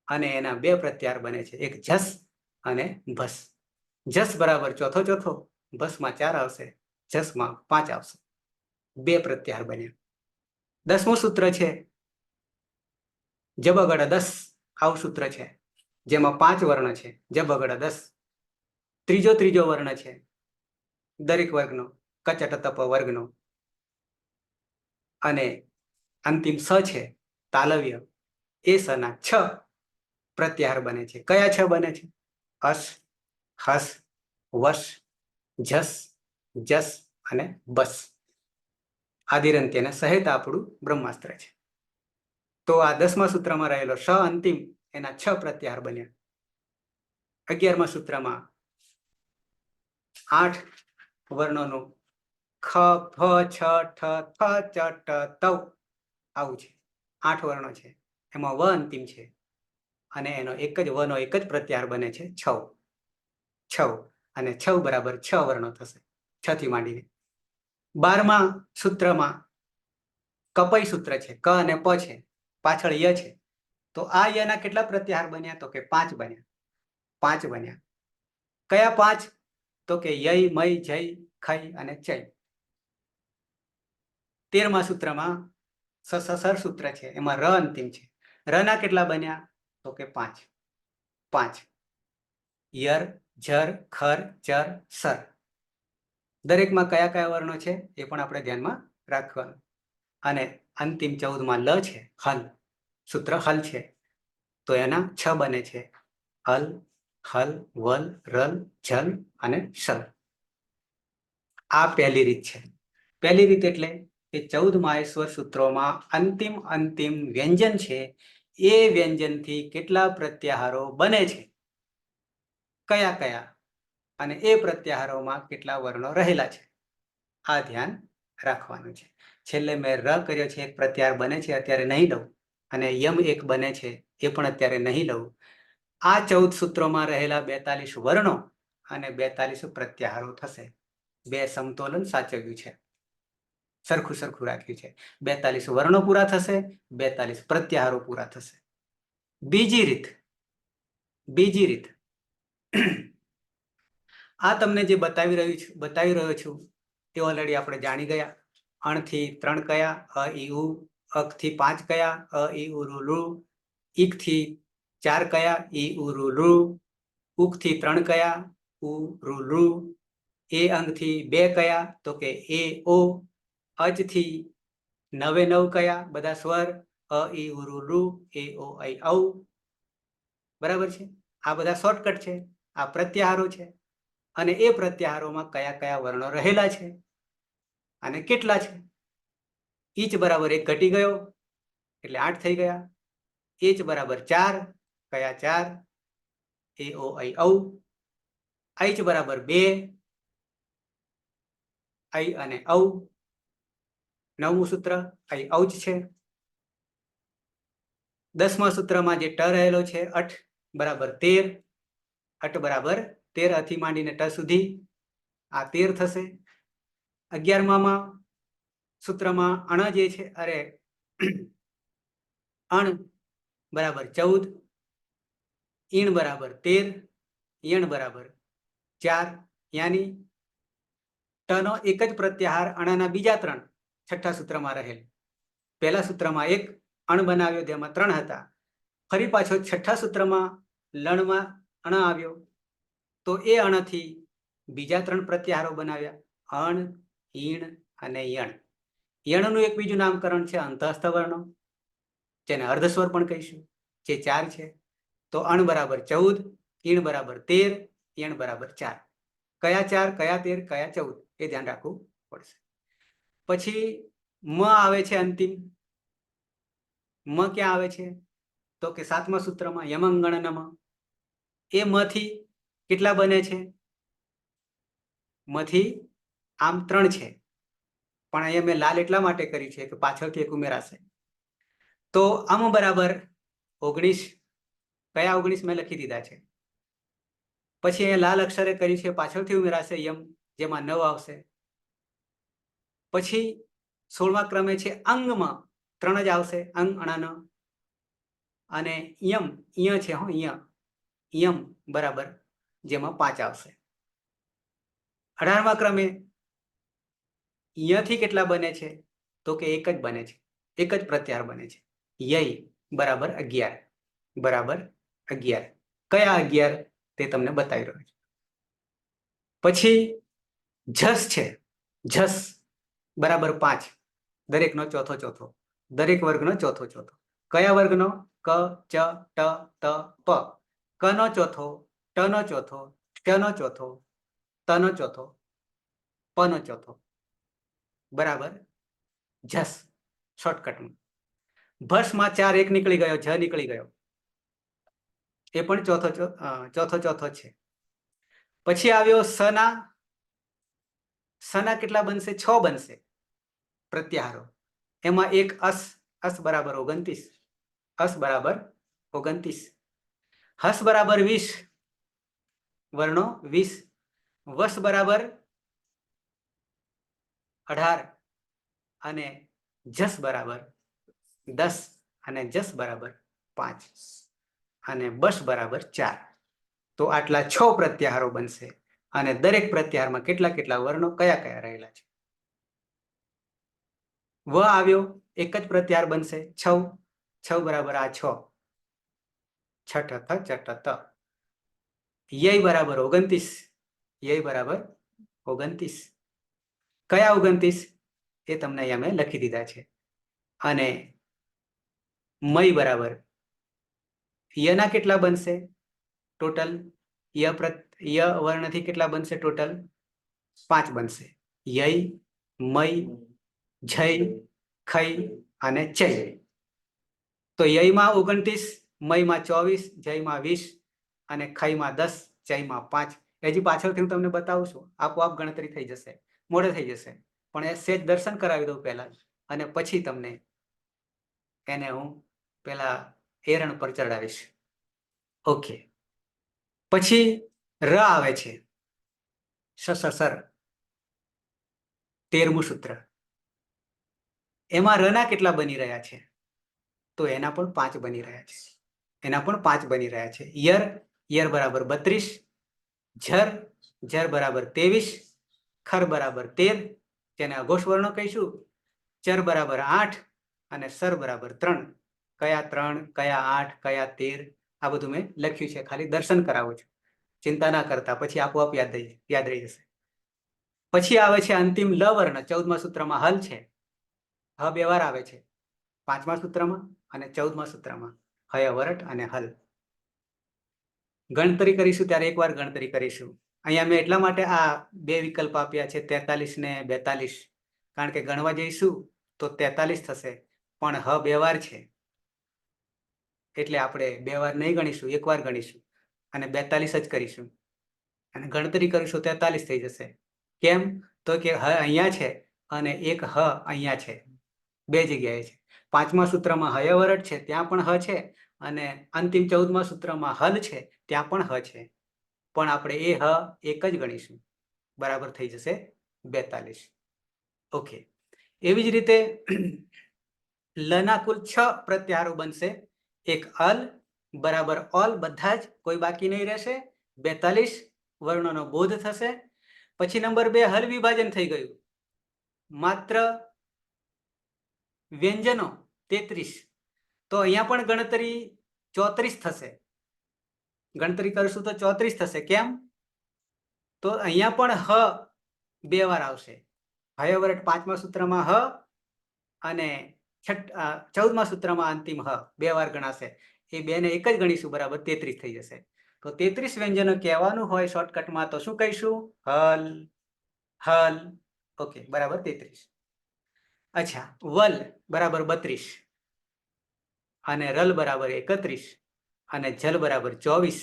અને એના 2 પ્રત્યાહાર બને છે, એક જસ અને ભસ. જસ બરાબર ચોથો ચોથો, ભસમાં 4 આવશે, જસમાં 5 આવશે. 2 પ્રત્યાહાર બન્યા. 10મું સૂત્ર છે જબગડ 10. આવું સૂત્ર છે જેમાં 5 વર્ણ છે, જબગડ 10. ત્રીજો વર્ણ છે દરેક વર્ગનો, કચટ તપ વર્ગનો. અને અંતિમ સ છે તાલવ્ય. એ સના 6 પ્રત્યાહાર બને છે. કયા 6 બને છે? અસ, હસ, વસ, જસ, જસ અને બસ. આદિરંત્યને સહેત આપણું બ્રહ્માસ્ત્ર છે. તો આ 10મા સૂત્રમાં રહેલો સ અંતિમ, એના 6 પ્રત્યાહાર બન્યા. 11મા સૂત્રમાં 8 વર્ણોનું ખ, ફ, છ, ઠ, થ, ચ, ટ, તવ આવું છે. 8 વર્ણો છે, એમાં વ અંતિમ છે અને એનો એક જ વનો એક જ પ્રત્યાહાર બને છે છવ. છવ અને છવ બરાબર 6 વર્ણો થશે, 6 થી માંડીને. 12મા સૂત્રમાં કપઈ સૂત્ર છે, ક અને પ છે, પાછળ ય છે. તો આ યના કેટલા પ્રત્યાહાર બન્યા? તો કે 5 બન્યા. 5 બન્યા. કયા 5? તો કે ય, મય, જય, ખય અને ચય. 13મા સૂત્રમાં સર સૂત્ર છે, એમાં ર અંતિમ છે. રના કેટલા બન્યા? તો કે 5. 5 યર, જર, ખર, ચર, સર. દરેકમાં કયા કયા વર્ણો છે એ પણ આપણે ધ્યાનમાં રાખવાનું. અને અંતિમ 14માં લ છે, હલ. સૂત્ર હલ છે, તો એના 6 બને છે, હલ, હલ, વલ, રલ, જલ અને શલ. આ પહેલી રીત છે. પહેલી રીત એટલે કે 14 માહેશ્વર સૂત્રોમાં અંતિમ વ્યંજન છે, એ વ્યંજનથી કેટલા પ્રત્યાહારો બને છે, કયા કયા, અને એ પ્રત્યાહારોમાં કેટલા વર્ણો રહેલા છે, આ ધ્યાન રાખવાનું છે. છેલ્લે મેં ર કર્યો છે, એક પ્રત્યાહાર બને છે, અત્યારે નહીં લઉં. અને યમ એક બને છે, એ પણ અત્યારે નહીં લઉં. આ 14 સૂત્રોમાં રહેલા 42 વર્ણો અને 42 પ્રત્યાહારો થશે. 2 સમતોલન સાચવ્યું છે, સરખું રાખ્યું છે. 42 વર્ણો પૂરા થશે, 42 પ્રત્યાહારો પૂરા થશે. બીજી રીત આ તમને જે બતાવી રહ્યો છું એ ઓલરેડી આપણે જાણી ગયા. અણથી 3 કયા? અ, ઈ, ઉ. અકથી 5 કયા? અ, ઈ, ઉ, ઋ, ઋ. ઈકથી 4 કયા? ઈ, ઉ, ઋ, ઋ. ઉકથી 3 કયા? ઉ, ઋ, ઋ. એ અંગથી 2 કયા? તો કે એ, ઓ. અજથી 9 કયા? બધા સ્વર. અ, ઈ, ઉ, ઋ, ઋ. એ, ઓ, ઐ, ઔ. બરાબર છે. આ બધા શોર્ટકટ છે, આ પ્રત્યાહારો છે. અને એ પ્રત્યાહારોમાં કયા કયા વર્ણો રહેલા છે અને કેટલા છે. ઈચ બરાબર 1 ઘટી ગયો એટલે 8 થઈ ગયા. એચ બરાબર 4, કયા 4? એ, ઓ, ઐ, ઔ. ઐચ બરાબર 2, ઐ અને ઔ. 9મું સૂત્ર ઐ ઔચ છે. 10મા સૂત્રમાં જે ટ રહેલો છે, અઠ બરાબર 13. અટ બરાબર 13 થી માંડીને ટ સુધી, આ 13 થશે. 11મા સૂત્રમાં અણ જે છે, અણ બરાબર 14, ઈણ બરાબર 13, યણ બરાબર 4. યાની ટનો એક જ પ્રત્યાહાર અણના બીજા 3 છઠ્ઠા સૂત્રમાં રહેલ. પહેલા સૂત્રમાં એક અણ બનાવ્યો જેમાં 3 હતા. ફરી પાછો છઠ્ઠા સૂત્રમાં લણમાં અણ આવ્યો તો એ અણથી બીજા 3 પ્રત્યાહારો બનાવ્યા, અણ, ઈણ અને યણ. યણનું એક બીજું નામકરણ છે અંતઃસ્થ વર્ણો, જેને અર્ધસ્વર પણ કહીશું, જે 4 છે. તો અણ બરાબર 14, ઈણ બરાબર 13, યણ બરાબર 4. કયા 4, કયા 13, કયા 14 એ ધ્યાન રાખવું પડશે. પછી મ આવે છે અંતિમ. મ ક્યાં આવે છે? તો કે 7મા સૂત્રમાં યમંગણનમ. એ માંથી કેટલા બને છે? માંથી આમ 3 છે, પણ અહીંયા મેં લાલ એટલા માટે કરી છે કે પાછળથી એક ઉમેરાશે. તો અમ બરાબર 19. કયા 19 મેં લખી દીધા છે. પછી અહીંયા લાલ અક્ષરે કરી છે, પાછળથી ઉમેરાશે યમ, જેમાં 9 આવશે. પછી 16મા ક્રમે છે અંગમાં 3 જ આવશે, અંગ અણાન. અને યમ, ય છે, યમ બરાબર, જેમાં 5 આવશે. 18મા ક્રમે યથી કેટલા બને છે? તો કે એક જ બને છે, એક જ પ્રત્યાહાર બને છે. ય બરાબર 11, બરાબર 11. કયા 11 તે તમને બતાવી રહ્યો છું. પછી જસ છે, જસ બરાબર 5, દરેકનો ચોથો ચોથો, દરેક વર્ગનો ચોથો ચોથો. કયા વર્ગનો? ક, ચ, ટ, ત, પ. ક નો ચોથો, ટ નો ચોથો, ટ નો ચોથો, ત નો ચોથો, પ નો ચોથો, બરાબર જસ. શોર્ટકટમાં ભસમાં 4 એક નીકળી ગયો, જ નીકળી ગયો, એ પણ ચોથો ચોથો છે. પછી આવ્યો સના. સના કેટલા બનશે? 6 બનશે પ્રત્યાહારો. એમાં એક અસ, અસ બરાબર 29, અસ બરાબર 29. હસ બરાબર 20, વર્ણો 20. વસ બરાબર 18 અને જસ બરાબર 10 અને જસ બરાબર 5 અને બસ બરાબર 4. તો આટલા 6 પ્રત્યાહારો બનશે. અને દરેક પ્રત્યાહારમાં કેટલા કેટલા વર્ણો કયા કયા રહેલા છે. વ આવ્યો, એક જ પ્રત્યાહાર બનશે, 6. 6 બરાબર આ 6, છઠ થ ચટ ત. ય બરાબર 29, ય બરાબર 29. કયા 29 એ તમને અહીંયા મેં લખી દીધા છે. અને મય બરાબર યના કેટલા બનશે ટોટલ? ય વર્ણથી કેટલા બનશે ટોટલ? 5 બનશે. ય, મય, જય, ખય અને ચય. તો યમાં 29, મયમાં 24, જયમાં 20 અને ખયમાં 10, ચયમાં 5. હજી પાછળથી હું તમને બતાવું છું, આપોઆપ ગણતરી થઈ જશે, મોડે થઈ જશે. પણ એ સેજ દર્શન કરાવી દઉં પહેલા, અને પછી તમને એને હું પેલા એરણ પર ચડાવીશ. ઓકે. પછી ર આવે છે, સર, 13મું સૂત્ર. એમાં રના કેટલા બની રહ્યા છે? તો એના પણ 5 બની રહ્યા છે. એના પણ 5 બની રહ્યા છે. યર, યર બરાબર 32, ઝર, ઝર બરાબર 23, ખર બરાબર 13, જેને અઘોષ વર્ણો કહીશું. ચર બરાબર 8 અને સર બરાબર 3. કયા 3, કયા 8, કયા 13, આ બધું મેં લખ્યું છે, ખાલી દર્શન કરાવું છું. ચિંતા ના કરતા, પછી આપોઆપ યાદ રહી જશે. પછી આવે છે અંતિમ લ વર્ણ. 14મા સૂત્રમાં હલ છે. હ 2 વાર આવે છે, 5મા સૂત્રમાં અને 14મા સૂત્રમાં, હય વરટ અને હલ. ગણતરી કરીશું ત્યારે એકવાર ગણતરી કરીશું. અહીંયા મેં એટલા માટે આ 2 વિકલ્પ આપ્યા છે, 43 ને 42, કારણ કે ગણવા જઈશું તો 43 થશે, પણ હ 2 વાર છે એટલે આપણે 2 વાર નહીં ગણીશું, એક વાર ગણીશું અને 42 જ કરીશું. અને ગણતરી કરીશું 43 થઈ જશે. કેમ? તો કે હ અહીંયા છે અને એક હ અહીંયા છે, 2 જગ્યાએ છે. 5મા સૂત્રમાં હયવરટ છે, ત્યાં પણ હ છે, અને અંતિમ 14મા સૂત્રમાં હલ છે, ત્યાં પણ હ છે. પણ આપણે એ હ એક જ ગણીશું, બરાબર થઈ જશે 42. ઓકે. એવી જ રીતે લના કુલ 6 પ્રત્યાહારો બનશે. એક અલ બરાબર ઓલ, બધા જ, કોઈ બાકી નહીં રહેશે. 42 વર્ણોનો બોધ થશે. પછી નંબર 2 હલ વિભાજન થઈ ગયું. માત્ર વ્યંજનો 33, તો અહીંયા પણ ગણતરી 34 થશે. ગણતરી કરશું તો 34 થશે. કેમ? તો અહીંયા પણ હ 2 વાર આવશે. હયવરટ 5મા સૂત્રમાં હ અને 14મા સૂત્રમાં અંતિમ હ 2 વાર ગણાશે. એ 2 ને એક જ ગણીશું, બરાબર 33 થઈ જશે. તો 33 વ્યંજનો કહેવાનું હોય શોર્ટકટમાં તો શું કહીશું? હલ, હલ. ઓકે, બરાબર 33. અચ્છા, વલ બરાબર 32 અને રલ બરાબર 31 અને જલ બરાબર 24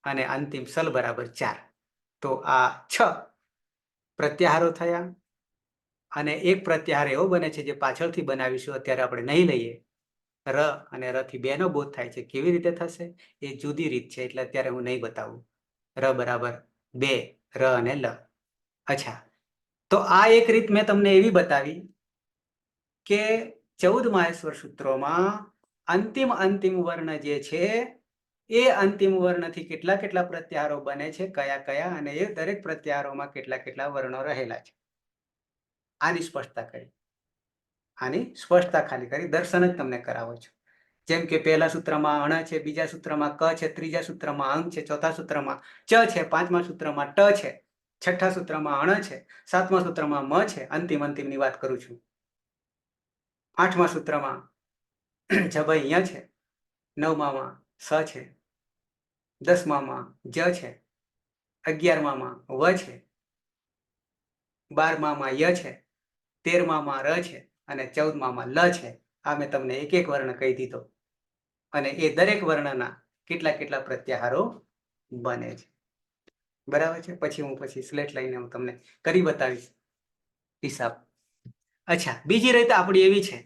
અને અંતિમ સલ બરાબર 4. તો આ 6 પ્રત્યાહારો થયા. અને એક પ્રત્યાહાર એવો બને છે જે પાછળથી બનાવીશું, અત્યારે આપણે નહીં લઈએ. ર અને ર થી 2 નો બોધ થાય છે. કેવી રીતે થશે એ જુદી રીત છે, એટલે અત્યારે હું નહીં બતાવું. ર બરાબર 2, ર અને લ. અચ્છા, તો આ એક રીત મેં તમને એવી બતાવી કે 14 માહેશ્વર સૂત્રોમાં અંતિમ વર્ણ જે છે એ અંતિમ વર્ણથી કેટલા કેટલા પ્રત્યાહારો બને છે, કયા કયા, અને એ દરેક પ્રત્યાહારોમાં કેટલા કેટલા વર્ણો રહેલા છે. આની સ્પષ્ટતા કરી, આની સ્પષ્ટતા ખાલી કરી, દર્શન જ તમને કરાવો છો. જેમ કે પહેલા સૂત્રમાં અણ છે, બીજા સૂત્રમાં ક છે, ત્રીજા સૂત્રમાં અંગ છે, ચોથા સૂત્રમાં ચ છે, 5મા સૂત્રમાં ટ છે, 6ઠ્ઠા સૂત્રમાં અણ છે, 7મા સૂત્રમાં મ છે. અંતિમની વાત કરું છું. 8મા સૂત્રમાં જભાઈ અહીંયા છે, 9મામાં સ છે, 10મામાં જ છે, 11મામાં વ છે, 12મામાં ય છે, 13મામાં ર છે અને 14મામાં લ છે. આ મેં તમને એક એક વર્ણ કહી દીધો, અને એ દરેક વર્ણના કેટલા કેટલા પ્રત્યાહારો બને છે. બરાબર છે. પછી સ્લેટ લઈને હું તમને કરી બતાવીશ હિસાબ. અચ્છા, બીજી રીત આપણી એવી છે,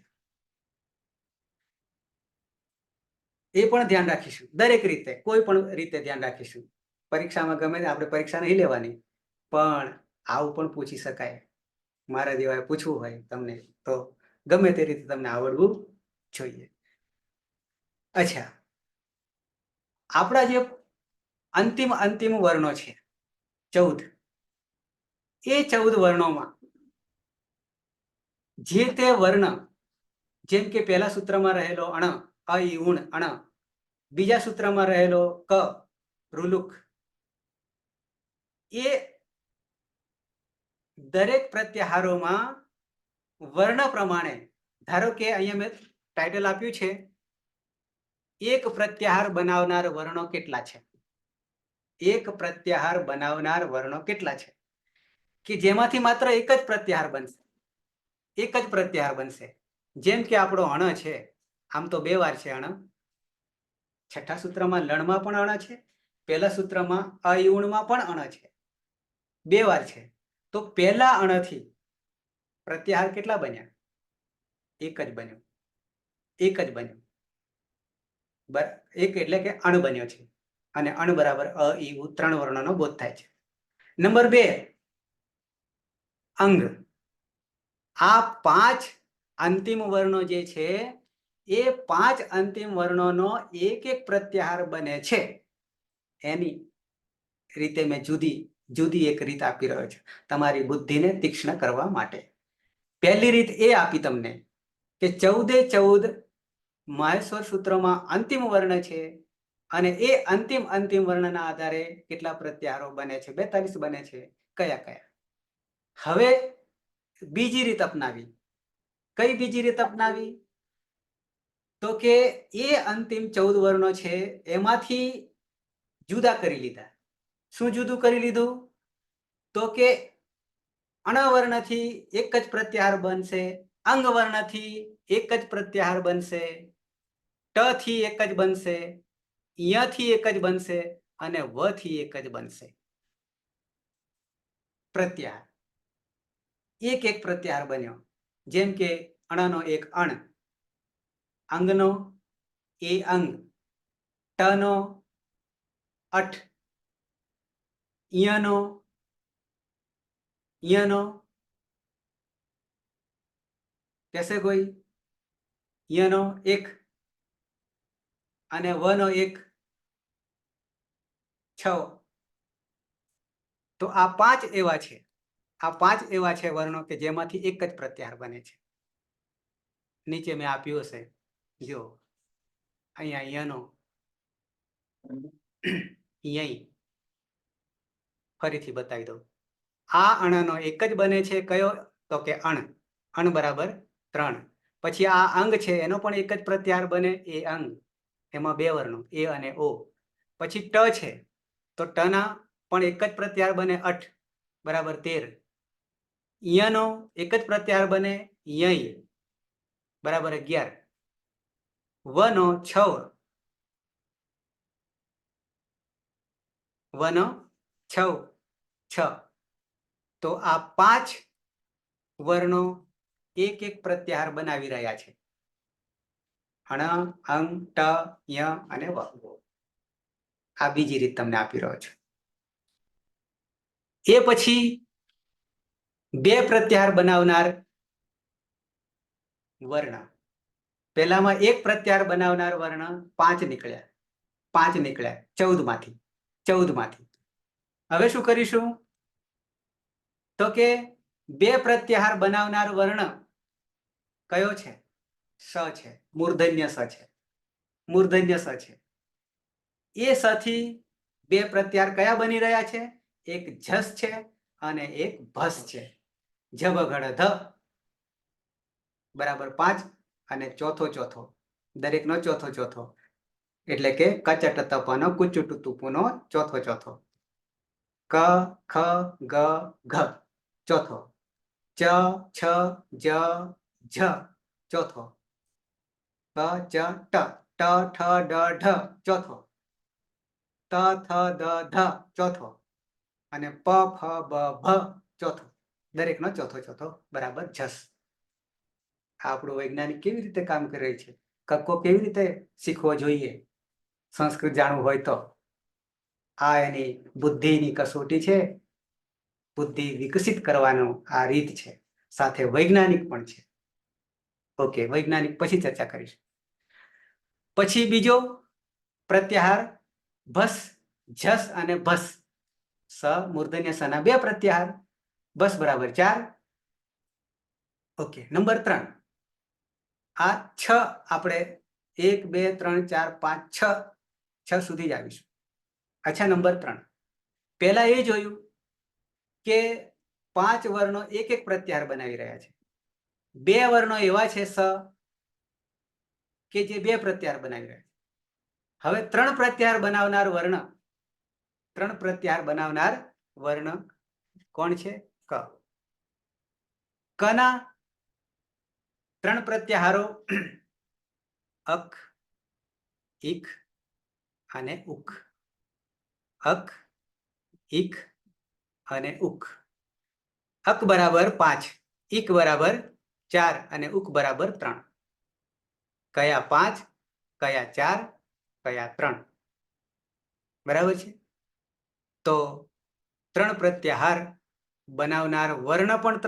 એ પણ ધ્યાન રાખીશું. દરેક રીતે, કોઈ પણ રીતે ધ્યાન રાખીશું. પરીક્ષામાં ગમે આપણે પરીક્ષા નહીં લેવાની, પણ આવું પણ પૂછી શકાય. મારા જેવાએ પૂછવું હોય તમને તો ગમે તે રીતે તમને આવડવું જોઈએ. અચ્છા, આપણા જે અંતિમ વર્ણો છે 14, એ 14 વર્ણોમાં જે તે વર્ણ, જેમ કે પહેલા સૂત્રમાં રહેલો અણ, અ ઈ ઉણ અણ, બીજા સૂત્રમાં રહેલો ક રૂલુક, એ દરેક પ્રત્યાહારોમાં વર્ણ પ્રમાણે, ધારો કે અહીંયા મેં ટાઇટલ આપ્યું છે એક પ્રત્યાહાર બનાવનાર વર્ણો કેટલા છે. એક પ્રત્યાહાર બનાવનાર વર્ણો કેટલા છે, કે જેમાંથી માત્ર એક જ પ્રત્યાહાર બનશે. એક જ પ્રત્યાહાર બનશે. જેમ કે આપણો અણ છે, આમ તો 2 વાર છે અણ. 6ઠ્ઠા સૂત્રમાં લણમાં પણ અણ છે, પહેલા સૂત્રમાં અયુણમાં પણ અણ છે. 2 વાર છે. તો પહેલા અણથી પ્રત્યાહાર કેટલા બન્યા? એક જ બન્યો. એક જ બન્યો. એક એટલે કે અણ બન્યો છે, અને અણ બરાબર અ ઈ ઉ 3 વર્ણનો બોધ થાય છે. નંબર 2, અંગ. આ 5 અંતિમ વર્ણો જે છે એ 5 અંતિમ વર્ણોનો એક એક પ્રત્યાહાર બને છે. એની રીતે મેં જુદી એક રીત આપી રહ્યો છું તમારી બુદ્ધિને તીક્ષ્ણ કરવા માટે. પહેલી રીત એ આપી તમને કે 14 માહેશ્વર સૂત્રોમાં અંતિમ વર્ણ છે, અને એ અંતિમ વર્ણના આધારે કેટલા પ્રત્યાહારો બને છે? 42 બને છે. કયા કયા? હવે બીજી રીત અપનાવી. કઈ બીજી રીત અપનાવી? તો કે એ અંતિમ 14 વર્ણો છે એમાંથી જુદા કરી લીધા. શું જુદું કરી લીધું? તો કે અણવર્ણથી એક જ પ્રત્યાહાર બનશે, અંગવર્ણથી એક જ પ્રત્યાહાર બનશે, ટ થી એક જ બનશે, ય થી એક જ બનશે, અને વ થી એક જ બનશે. પ્રત્યાહાર એક એક પ્રત્યાહાર બન્યો. જેમ કે અણનો એક અણ, અંગનો એ અંગ, ટનો અઠ, યનો કહેશે કોઈ? યનો એક અને વનો એક, 6. તો આ 5 એવા છે વર્ણો કે જેમાંથી એક જ પ્રત્યાહાર બને છે. નીચે મેં આપ્યું હશે, જો અહીંયા યનો યઈ, ફરીથી બતાવી દઉં. આ અણનો એક જ બને છે કયો? તો કે અણ. અણ બરાબર 3. પછી આ અંગ છે એનો પણ એક જ પ્રત્યાહાર બને, એ અંગ. એમાં 2 વર્ણો એ અને ઓ. પછી ટ છે તો ટના પણ એક જ પ્રત્યાહાર બને, 8 બરાબર 13. યનો એક જ પ્રત્યાહાર બને, યઈ બરાબર 11. વનો 6, વનો 6. તો આ 5 વર્ણો એક એક પ્રત્યાહાર બનાવી રહ્યા છે. અણ, અંગ, ટ, ય અને વ. આ બીજી રીત તમને આપી રહ્યો છું. એ પછી 2 પ્રત્યાહાર બનાવનાર વર્ણ. પહેલામાં એક પ્રત્યાહાર બનાવનાર વર્ણ 5 નીકળ્યા, 14 માંથી. હવે શું કરીશું? તો કે 2 પ્રત્યાહાર બનાવનાર વર્ણ કયો છે? સ છે, મૂર્ધન્ય સ છે. મૂર્ધન્ય સ છે. એ સ થી 2 પ્રત્યાહાર કયા બની રહ્યા છે? એક જસ છે અને એક ભસ છે. જબગડ ધ બરાબર 5 અને ચોથો દરેકનો ચોથો, એટલે કે કચટ તપનો કુચુટ તુપુનો ચોથો. ક, ખ, ગ, ઘ ચોથો. ચ, છ, જ, ઝ ચોથો. ક, ચ, ટ, ટ, ઠ, ડ, ઢ ચોથો. ત, થ, દ, ધ ચોથો. અને પ, ફ, બ, ભ ચોથો. દરેકનો ચોથો બરાબર જસ. આપણું વૈજ્ઞાનિક કેવી રીતે કામ કરે છે, કક્કો કેવી રીતે શીખવો જોઈએ સંસ્કૃત જાણવું હોય તો. આ એની બુદ્ધિની કસોટી છે. બુદ્ધિ વિકસિત કરવાનો આ રીત છે, સાથે વૈજ્ઞાનિક પણ છે. ઓકે, વૈજ્ઞાનિક પછી ચર્ચા કરીશું. પછી બીજો પ્રત્યાહાર ભસ, જસ અને ભસ. સ મૂર્ધન્ય સના 2 પ્રત્યાહાર, ભસ બરાબર 4. Okay, number 3. આ 6 આપણે 1 2 3 4 5 6 સુધી જ આવીશું. અચ્છા, નંબર 3. પહેલા એ જોયું કે 5 વર્ણો એક પ્રત્યાહાર બનાવી રહ્યા છે. 2 વર્ણો એવા છે સ કે જે 2 પ્રત્યાહાર બનાવી રહ્યા છે. હવે 3 પ્રત્યાહાર બનાવનાર વર્ણ કોણ છે? ક. કના 3 પ્રત્યાહારો અક, ઇક અને ઉક. અક, ઇક અને ઉક. અક બરાબર 5, ઇક બરાબર 4 અને ઉક બરાબર 3. કયા 5, કયા 4, કયા 3? બરાબર છે. તો 3 પ્રત્યાહાર બનાવનાર વર્ણ પણ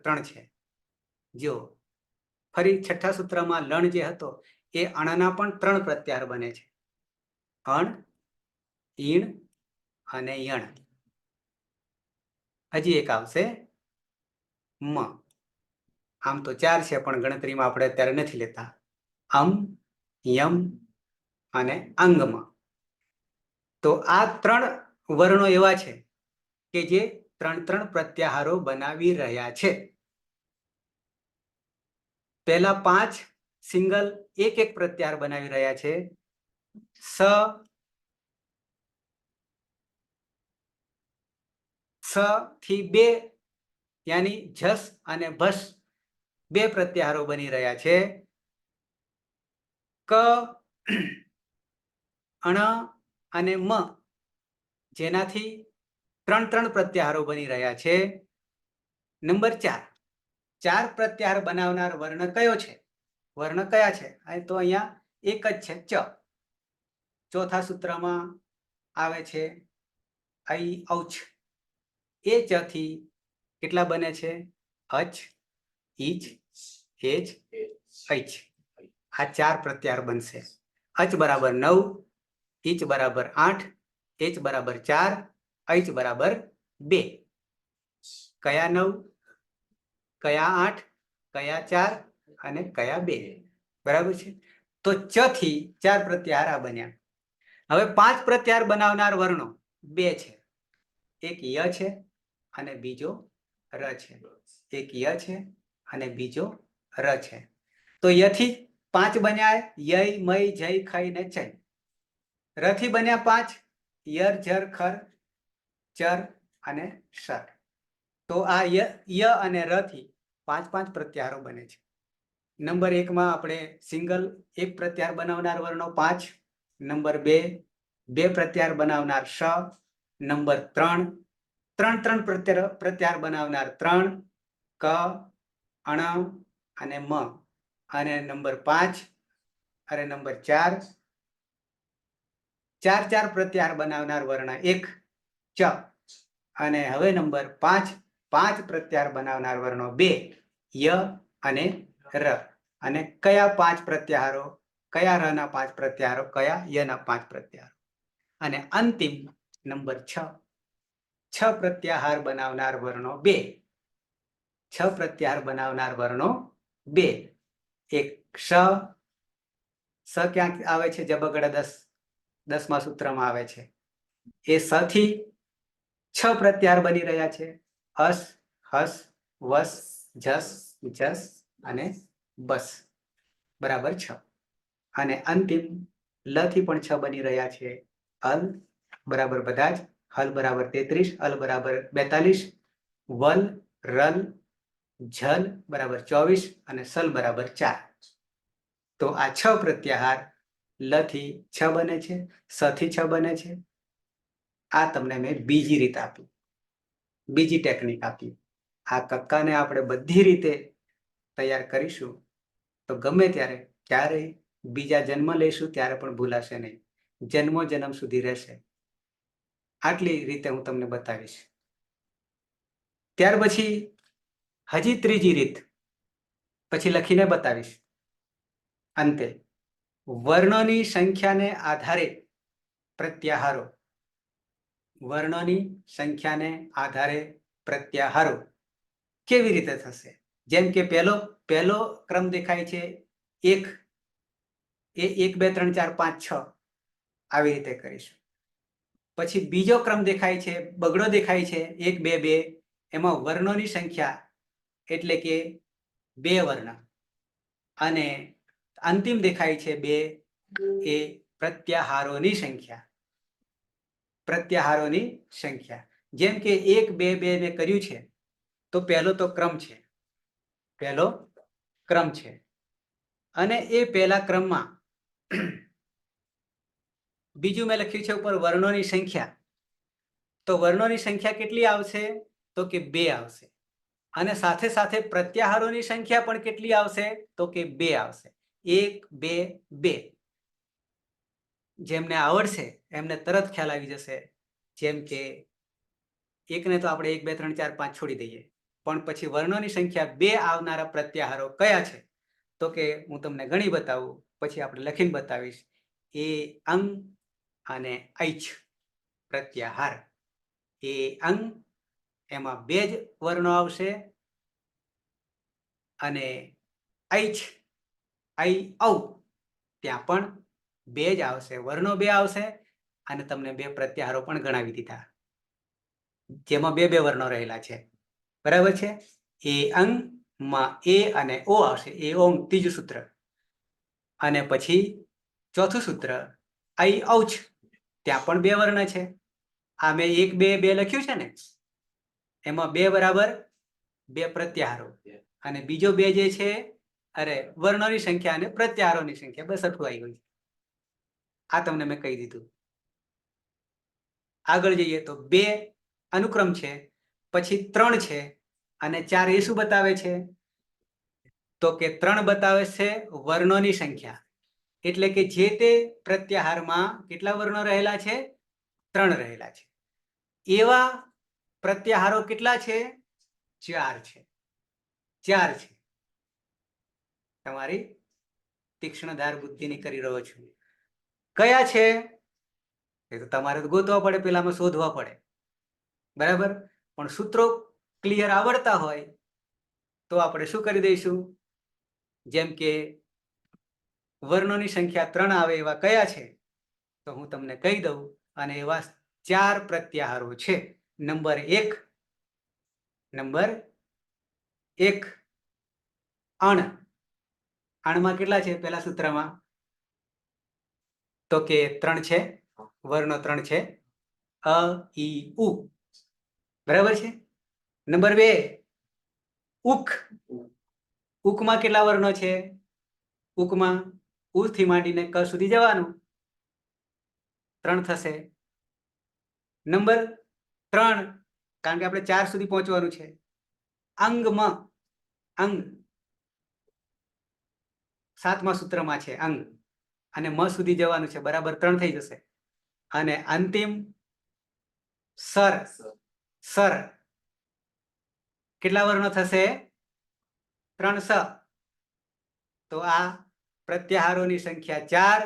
3 છે. જો ફરી છઠ્ઠા સૂત્રમાં લણ જે હતો એ અણના પણ 3 પ્રત્યાહાર બને છે. અણ, ઈણ અને યણ. હજી એક આવશે મ. આમ તો 4 છે પણ ગણતરીમાં આપણે અત્યારે નથી લેતા. અમ, યમ અને અંગમ. તો આ 3 વર્ણો એવા છે કે જે 3 પ્રત્યાહારો બનાવી રહ્યા છે. પહેલા 5 સિંગલ એક પ્રત્યાહાર બનાવી રહ્યા છે. સ થી 2 યાની જસ અને ભસ 2 પ્રત્યાહારો બની રહ્યા છે. ક, અણ અને મ, જેનાથી 3 પ્રત્યાહારો બની રહ્યા છે. નંબર 4 પ્રત્યાહાર બનાવનાર વર્ણ કયો છે? વર્ણ કયા છે? તો અહીંયા એક જ છે, ચ. ચોથા સૂત્રમાં આવે છે ઐ, ઔચ. એ ચ થી કેટલા બને છે? અચ, ઈચ, એચ, ઐચ. આ 4 પ્રત્યાહાર બનશે. અચ બરાબર 9, ઈચ બરાબર 8, એચ બરાબર 4, ઐચ બરાબર 2. કયા 9, કયા 8, કયા 4 અને કયા 2. બરાબર છે. તો ચ થી 4 પ્રત્યાહાર આ બન્યા. હવે 5 પ્રત્યાહાર બનાવનાર વર્ણો 2 છે. એક ય છે અને બીજો ર છે. એક ય છે અને બીજો ર છે. તો ય થી 5 બન્યા, ય, મય, જય, ખય ને ચય. ર થી બન્યા 5, યર, જર, ખર, ચર અને સર. તો આ ય અને ર થી 5 પ્રત્યાહારો બને છે. નંબર 1 માં આપણે સિંગલ એક પ્રત્યાહાર બનાવનાર વર્ણો 5, નંબર 2 પ્રત્યાહાર બનાવનાર સ, નંબર 3 પ્રત્યાહાર બનાવનાર 3, ક, અણ અને મ, અને નંબર 5 અને નંબર 4 પ્રત્યાહાર બનાવનાર વર્ણ 1, ચ, અને હવે નંબર 5 પ્રત્યાહાર બનાવનાર વર્ણો 2, ય અને ર. અને કયા 5 પ્રત્યાહારો, કયા ર ના 5 પ્રત્યાહારો, કયા ય ના 5 પ્રત્યાહારો. અને અંતિમ નંબર 6 પ્રત્યાહાર બનાવનાર વર્ણો 2, 6 પ્રત્યાહાર બનાવનાર વર્ણો 2. એક સ ક્યાંક આવે છે? જબગડા 10મા સૂત્રમાં આવે છે. એ સ થી 6 પ્રત્યાહાર બની રહ્યા છે. અસ, હસ, વસ, જસ, જસ અને બસ. બરાબર 6. અને અંતિમ લ થી પણ 6 બની રહ્યા છે. અલ બરાબર બધા જ, હલ બરાબર 33, અલ બરાબર 42, વલ, રલ, ઝલ બરાબર 24 અને સલ બરાબર 4. તો આ 6 પ્રત્યાહાર લ થી 6 બને છે, સ થી 6 બને છે. આ તમને મેં બીજી રીત આપી, બીજી ટેકનિક આપી. આ કક્કાને આપણે બધી રીતે તૈયાર કરીશું તો ગમે ત્યારે ક્યારેય બીજા જન્મ લઈશું ત્યારે પણ ભૂલાશે નહીં, જન્મો જન્મ સુધી રહેશે. આટલી રીતે હું તમને બતાવીશ. ત્યાર પછી હજી ત્રીજી રીત પછી લખીને બતાવીશ. અંતે વર્ણોની સંખ્યાને આધારે પ્રત્યાહારો, વર્ણોની સંખ્યાને આધારે પ્રત્યાહારો કેવી રીતે થશે? જેમ કે પહેલો ક્રમ દેખાય છે 1, એ 1 2 3 4 5 6 આવી રીતે કરીશું. પછી બીજો ક્રમ દેખાય છે, બગડો દેખાય છે 1 2 2, એમાં વર્ણોની સંખ્યા એટલે કે 2 વર્ણ, અને અંતિમ દેખાય છે 2, એ પ્રત્યાહારોની સંખ્યા, પ્રત્યાહારોની સંખ્યા. જેમ કે 1 2 2 ને કર્યું છે તો પહેલો તો ક્રમ છે, પહેલો ક્રમ છે, અને એ પહેલા ક્રમમાં બીજું મેં લખ્યું છે ઉપર વર્ણોની સંખ્યા. તો વર્ણોની સંખ્યા કેટલી આવશે? તો કે 2 આવશે. અને સાથે સાથે પ્રત્યાહારોની સંખ્યા પણ કેટલી આવશે? તો કે 2 આવશે. 1 2 2. જેમને આવડશે એમને તરત ખ્યાલ આવી જશે. જેમ કે એકને તો આપણે 1 2 3 4 5 છોડી દઈએ, પણ પછી વર્ણોની સંખ્યા 2 આવનારા પ્રત્યાહારો કયા છે? તો કે હું તમને ગણી બતાવું, પછી આપણે લખીને બતાવીશ. એ અંગ અને ઐચ્છ પ્રત્યાહાર. એ અંગ એમાં 2 જ વર્ણો આવશે, અને ઐચ્છ ઐ ઔ ત્યાં પણ 2 જ આવશે, વર્ણો 2 આવશે, અને તમને 2 પ્રત્યાહારો પણ ગણાવી દીધા જેમાં 2 વર્ણો રહેલા છે. બરાબર છે. એ અંગ માં એ અને ઓ આવશે, એ ઓમ ત્રીજું સૂત્ર. અને પછી ચોથું સૂત્ર ઐ ઔચ્છ, ત્યાં પણ 2 વર્ણ છે. આ મેં 1 2 2 લખ્યું છે ને, એમાં 2 બરાબર 2 પ્રત્યાહારો, અને બીજો 2 જે છે વર્ણોની સંખ્યા અને પ્રત્યાહારોની સંખ્યા, બસ આટલું આવી ગયું. આ તમને મેં કહી દીધું. આગળ જઈએ તો 2 અનુક્રમ છે, પછી 3 છે, અને 4 એ શું બતાવે છે? તો કે 3 બતાવે છે વર્ણોની સંખ્યા, એટલે કે જે તે પ્રત્યાહારમાં કેટલા વર્ણો રહેલા છે? 3 રહેલા છે. એવા પ્રત્યાહારો કેટલા છે? 4 છે. 4 છે. તમારી તીક્ષ્ણ ધાર બુદ્ધિની કરી રહ્યો છું. કયા છે? એ તો તમારે ગોતવા પડે, પેલામાં શોધવા પડે. બરાબર? પણ સૂત્રો ક્લિયર આવડતા હોય તો આપણે શું કરી દઈશું? જેમ કે વર્ણોની સંખ્યા 3 આવે એવા કયા છે? તો હું તમને કહી દઉં. અને એવા 4 પ્રત્યાહારો છે. નંબર 1 અણ. અણમાં કેટલા છે પહેલા સૂત્રમાં? તો કે 3 છે. વર્ણો 3 છે. અ, ઈ, ઉ. બરાબર છે. નંબર 2 ઉક. ઉકમાં કેટલા વર્ણો છે? ઉકમાં ઉ થી માંડીને ક સુધી જવાનું, 3 થશે. નંબર 3, કારણ કે આપણે 4 સુધી પહોંચવાનું છે. અંગમાં, અંગ 7મા સૂત્રમાં છે અંગ, અને મ સુધી જવાનું છે, બરાબર 3 થઈ જશે. અને અંતિમ સર. સર કેટલા વર્ણો થશે? 3 સ. તો આ પ્રત્યાહારોની સંખ્યા 4.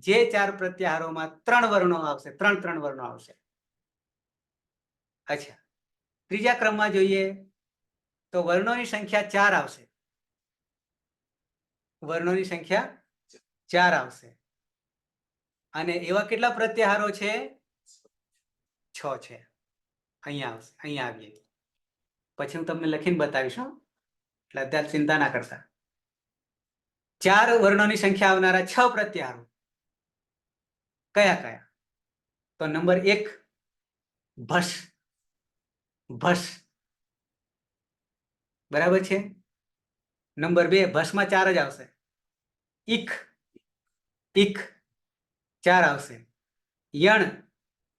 જે 4 પ્રત્યાહારોમાં 3 વર્ણો આવશે, 3 વર્ણો આવશે. અચ્છા, ત્રીજા ક્રમમાં જોઈએ તો વર્ણોની સંખ્યા 4 આવશે. વર્ણોની સંખ્યા 4 આવશે. અને એવા કેટલા પ્રત્યાહારો છે? 6 છે. અહીંયા આવશે, અહીંયા આવીએ પછી હું તમને લખીને બતાવીશ. એટલે અત્યારે ચિંતા ના કરતા. 4 વર્ણોની સંખ્યા આવનારા 6 પ્રત્યાહારો કયા કયા? તો નંબર 1 ભસ. ભસ, બરાબર છે. નંબર 2 ભસમાં 4 જ આવશે. ઈક. ઈક 4 આવશે. યણ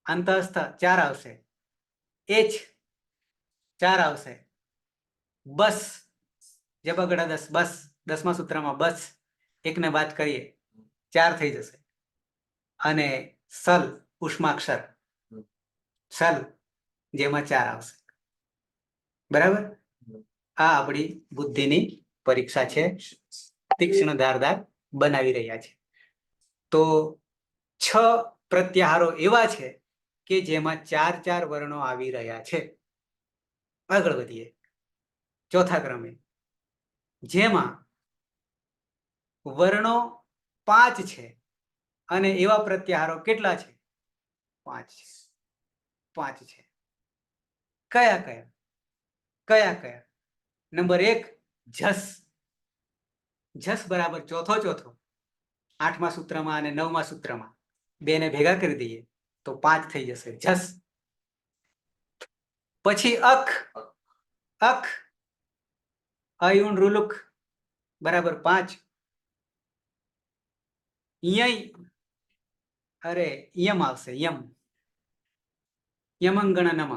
અંતઃસ્થ 4 આવશે. એચ 4 આવશે. બસ જબગડા 10, બસ 10મા સૂત્રમાં બસ, એકને બાદ કરીએ 4 થઈ જશે. અને સલ ઉષ્માક્ષર, સલ જેમાં 4 આવશે. બરાબર. આ આપણી બુદ્ધિની પરીક્ષા છે. તીક્ષ્ણ ધારદાર બનાવી રહ્યા છે. તો 6 પ્રત્યાહારો એવા છે કે જેમાં 4 વર્ણો આવી રહ્યા છે. આગળ વધીએ ચોથા ક્રમે, જેમાં વર્ણો 5 છે. અને એવા પ્રત્યાહારો કેટલા છે? 5 છે. 5 છે. કયા કયા? કયા કયા? નંબર 1 જસ. જસ બરાબર ચોથો 8મા સૂત્રમાં અને 9મા સૂત્રમાં બેને ભેગા કરી દઈએ તો 5 થઈ જશે. જસ. પછી અખ. અખ અયુણ રૂલુક બરાબર 5. યય, અરે યમ આવશે. યમ, યમંગણનમ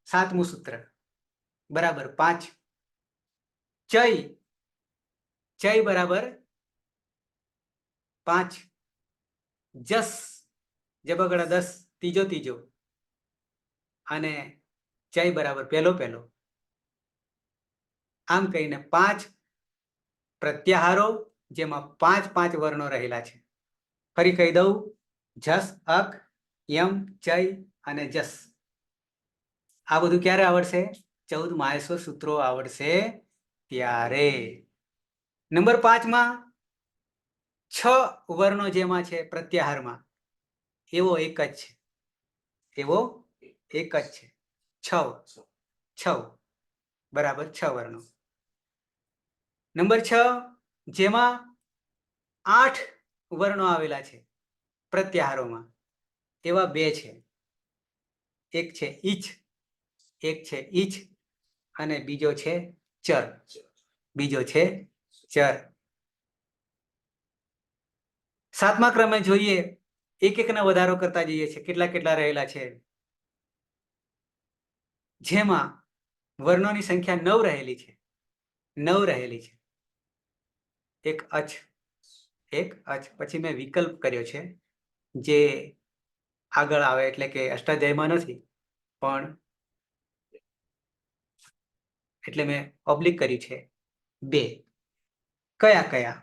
7મું સૂત્ર બરાબર 5. ચય. ચય બરાબર 5. જસ જબગડા 10 ત્રીજો. અને ચય બરાબર પહેલો. આમ કહીને 5 પ્રત્યાહારો જેમાં 5 વર્ણો રહેલા છે. ફરી કહી દઉં, જસ, અક, યમ, ચય અને જસ. આ બધું ક્યારે આવડશે? 14 માહેશ્વર સૂત્રો આવડશે ત્યારે. નંબર 5માં 6 વર્ણો જેમાં છે પ્રત્યાહારમાં, એવો એક જ છે. એવો એક જ છે. 6 બરાબર 6 વર્ણો. નંબર 6 જેમાં 8 વર્ણો આવેલા છે પ્રત્યાહારોમાં, એવા 2 છે. એક છે ઈચ, એક છે ઈચ, અને બીજો છે ચર. બીજો છે ચર. 7મા ક્રમે જોઈએ, એકને વધારો કરતા જઈએ છે. કેટલા રહેલા છે? જેમાં વર્ણોની સંખ્યા 9 રહેલી છે. 9 રહેલી છે. એક અચ. પછી મેં વિકલ્પ કર્યો છે, જે આગળ આવે, એટલે કે અષ્ટાધ્યાયમાં નથી, પણ એટલે મેં ઓબ્લિક કર્યું છે. 2 કયા?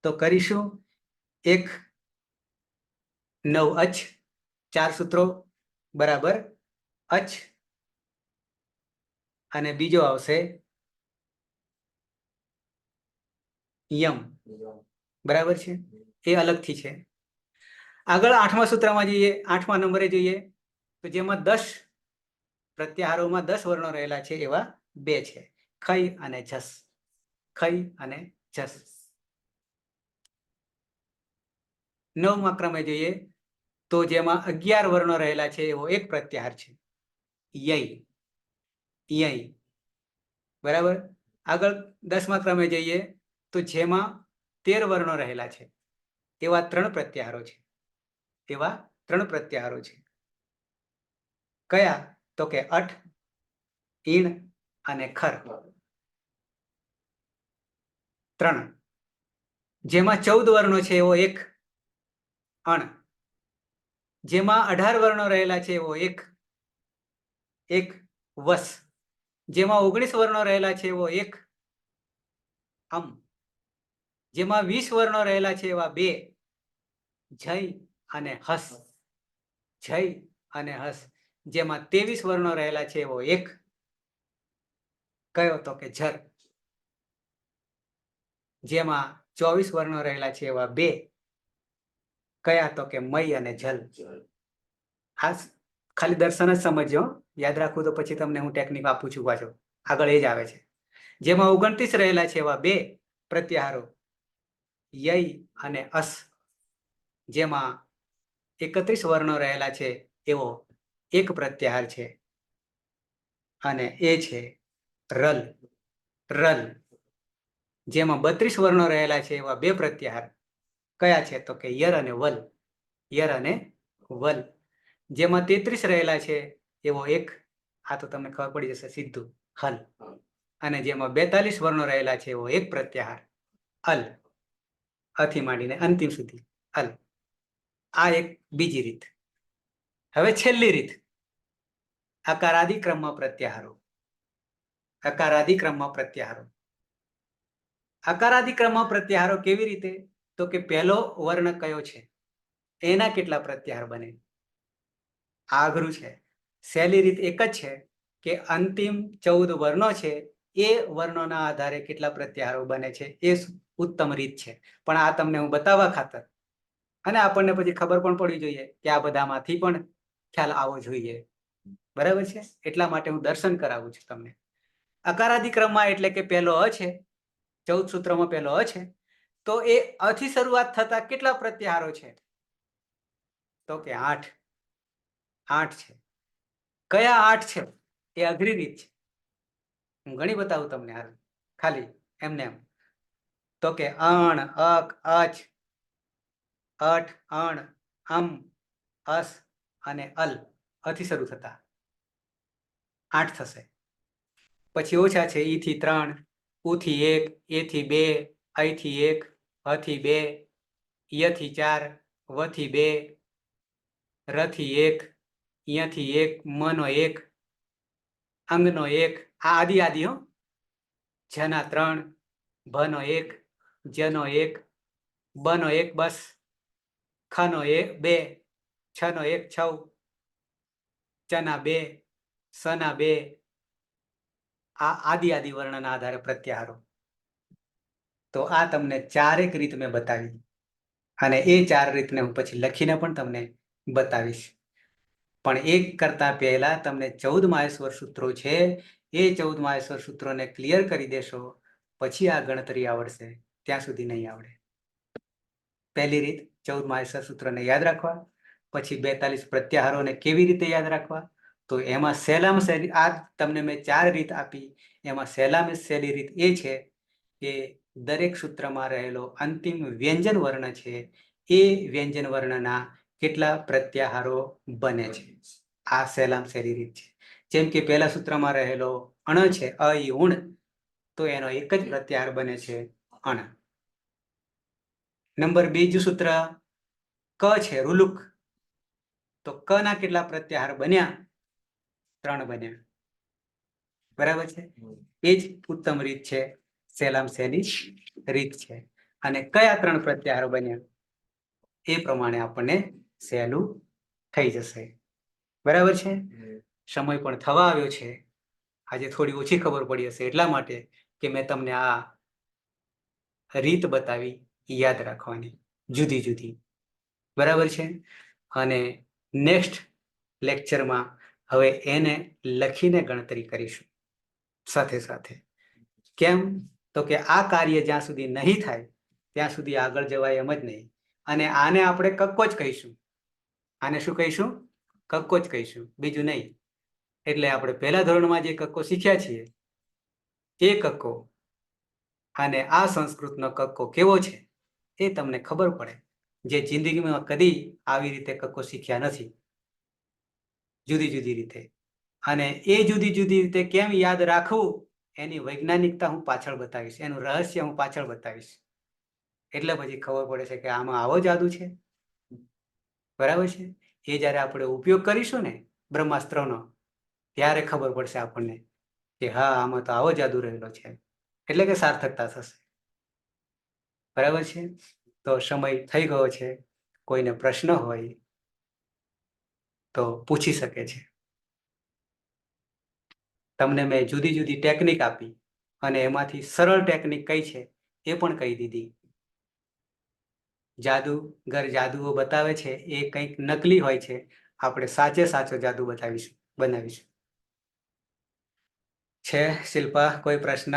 તો કરીશું 1 9 અચ, 4 સૂત્રો બરાબર અચ, અને બીજો આવશે યમ, બરાબર છે, એ અલગથી છે. આગળ 8મા સૂત્રમાં જઈએ, 8મા નંબરે જોઈએ તો જેમાં 10 પ્રત્યાહારોમાં 10 વર્ણો રહેલા છે એવા બે છે, ખઈ અને જસ. ખઈ અને જસ. 9મા ક્રમે જોઈએ તો જેમાં 11 વર્ણો રહેલા છે એવો એક પ્રત્યાહાર છે, યય. યય, બરાબર. આગળ 10મા ક્રમે જઈએ તો જેમાં 13 વર્ણો રહેલા છે એવા 3 પ્રત્યાહારો છે. એવા 3 પ્રત્યાહારો છે. કયા? તો કે અઠ, ઈણ અને ખર. 3. જેમાં 14 વર્ણો છે એવો એક અણ. જેમાં 18 વર્ણો રહેલા છે એવો એક વસ. જેમાં 19 વર્ણો રહેલા છે એવો એક અમ. જેમાં 20 વર્ણો રહેલા છે એવા બે જય અને હસ. જય અને હસ. જેમાં 23 વર્ણો રહેલા છે એવો એક કયો? તો કે જર. જેમાં 24 વર્ણો રહેલા છે એવા બે કયા? તો કે મય અને જલ. આ ખાલી દર્શન જ સમજજો, યાદ રાખવું તો પછી તમને હું ટેકનિક આપું છું પાછો, આગળ એ જ આવે છે. જેમાં 29 રહેલા છે એવા બે પ્રત્યાહારો યય અને અસ. જેમાં 31 વર્ણો રહેલા છે એવો એક પ્રત્યાહાર છે અને એ છે રલ. રલ. જેમાં 32 વર્ણો રહેલા છે એવા બે પ્રત્યાહાર કયા છે? તો કે યર અને વલ. યર અને વલ. જેમાં 33 રહેલા છે એવો એક, આ તો તમને ખબર પડી જશે સીધું, હલ. અને જેમાં 42 વર્ણો રહેલા છે એવો એક પ્રત્યાહાર અલ. અથી માંડીને અંતિમ સુધી અલ. આ એક બીજી રીત. હવે છેલ્લી રીત, અકારાદિ ક્રમમાં પ્રત્યાહારો. અકારાદિ ક્રમમાં પ્રત્યાહારો. અકારાદિ ક્રમમાં પ્રત્યાહારો કેવી રીતે? તો કે પહેલો વર્ણ કયો છે એના કેટલા પ્રત્યાહાર બને. આ અઘરું છે. સહેલી રીત એક જ છે કે અંતિમ 14 વર્ણો છે એ વર્ણોના આધારે કેટલા પ્રત્યાહારો બને છે, એ ઉત્તમ રીત છે. પણ આ તમને હું બતાવવા ખાતર, અને આપણને પછી ખબર પણ પડવી જોઈએ કે આ બધામાંથી પણ ખ્યાલ આવવો જોઈએ, બરાબર છે. એટલા માટે હું દર્શન કરાવું છું તમને. અકારાદિ ક્રમમાં એટલે કે પહેલો અ છે, 14 સૂત્રમાં પહેલો અ છે, તો એ અથી શરૂઆત થતા કેટલા પ્રત્યાહારો છે? તો કે 8. 8 છે. કયા 8 છે? એ અઘરી રીત છે, હું ઘણી બતાવું તમને હાલ, ખાલી એમને એમ. તો કે અણ, અક, અચ, અઠ, અણ, અમ, અસ અને અલ. અથી શરૂ થતા 8 થશે. પછી ઓછા છે ઈ થી 3, ઉ થી 1, એ થી 2, ఐ થી 1, હ થી 2, ય થી 4, વ થી 2, ર થી 1, ય થી 1, મ નો 1, અંગનો 1. આ આદિ આદિ હો. જ ના 3, ભ નો 1, જ નો 1, બ નો 1 બસ, ખ નો 1 2, છ નો 1 6, ચ ના 2, સ ના 2. આ આદિ આદિ વર્ણના આધારે પ્રત્યાહારો. તો આ તમને 4 રીત મેં બતાવી, અને એ 4 રીતને હું પછી લખીને પણ તમને બતાવીશ. પણ એક કરતા પહેલા તમને 14 માહેશ્વર સૂત્રો છે, એ 14 માહેશ્વર સૂત્રોને ક્લિયર કરી દેશો પછી આ ગણતરી આવડશે, ત્યાં સુધી નહીં આવડે. પહેલી રીત 14 માહેશ્વર સૂત્રને યાદ રાખવા, પછી 42 પ્રત્યાહારોને કેવી રીતે યાદ રાખવા. તો એમાં સહેલામાં સહેલી, આ તમને મેં 4 રીત આપી, એમાં સહેલામાં સહેલી રીત એ છે કે દરેક સૂત્રમાં રહેલો અંતિમ વ્યંજન વર્ણ છે એ વ્યંજન વર્ણના કેટલા પ્રત્યાહારો બને છે. આ સહેલામાં સહેલી રીત છે. જેમ કે પહેલા સૂત્રમાં રહેલો અણ છે, અ ઈ ઉણ, તો એનો એક જ પ્રત્યાહાર બને છે અણ. નંબર બીજું સૂત્ર ક છે, રૂલુક, તો ક ના કેટલા પ્રત્યાહાર બન્યા? 3 બન્યા, બરાબર છે. એ જ ઉત્તમ રીત છે, સહેલામાં સહેલી રીત છે. અને કયા 3 પ્રત્યાહારો બન્યા એ પ્રમાણે આપણને સહેલું થઈ જશે, બરાબર છે. સમય પણ થવા આવ્યો છે. આજે થોડી ઓછી ખબર પડી હશે એટલા માટે કે મેં તમને આ રીત બતાવી યાદ રાખવાની જુદી જુદી. બરાબર છે. અને નેક્સ્ટ લેક્ચરમાં હવે એને લખીને ગણતરી કરીશું સાથે સાથે. કેમ? તો કે આ કાર્ય જ્યાં સુધી નહીં થાય ત્યાં સુધી આગળ જવાય એમ જ નહીં. અને આને આપણે કક્કો જ કહીશું. આને શું કહીશું? કક્કો જ કહીશું, બીજું નહીં. એટલે આપણે પહેલા ધોરણમાં જે કક્કો શીખ્યા છીએ એ કક્કો અને આ સંસ્કૃતનો કક્કો કેવો છે એ તમને ખબર પડે, જે જિંદગીમાં કદી આવી રીતે કક્કો શીખ્યા નથી, જુદી જુદી રીતે. અને એ જુદી જુદી રીતે કેમ યાદ રાખવું એની વૈજ્ઞાનિકતા હું પાછળ બતાવીશ, એનું રહસ્ય હું પાછળ બતાવીશ. એટલે પછી ખબર પડે છે કે આમાં આવો જાદુ છે. બરાબર છે. એ જ્યારે આપણે ઉપયોગ કરીશું ને બ્રહ્માસ્ત્રનો, ત્યારે ખબર પડશે આપણને કે હા, આમાં તો આવો જાદુ રહેલો છે. એટલે કે સાર્થકતા થશે. બરાબર છે. તો સમય થઈ ગયો છે. કોઈને પ્રશ્ન હોય તો પૂછી શકે છે. તમને મેં જુદી જુદી ટેકનિક આપી અને એમાંથી સરળ ટેકનિક કઈ છે એ પણ કહી દીધી. જાદુગર જાદુઓ બતાવે છે એ કંઈક નકલી હોય છે, આપણે સાચો જાદુ બનાવીશું. છે શિલ્પા કોઈ પ્રશ્ન?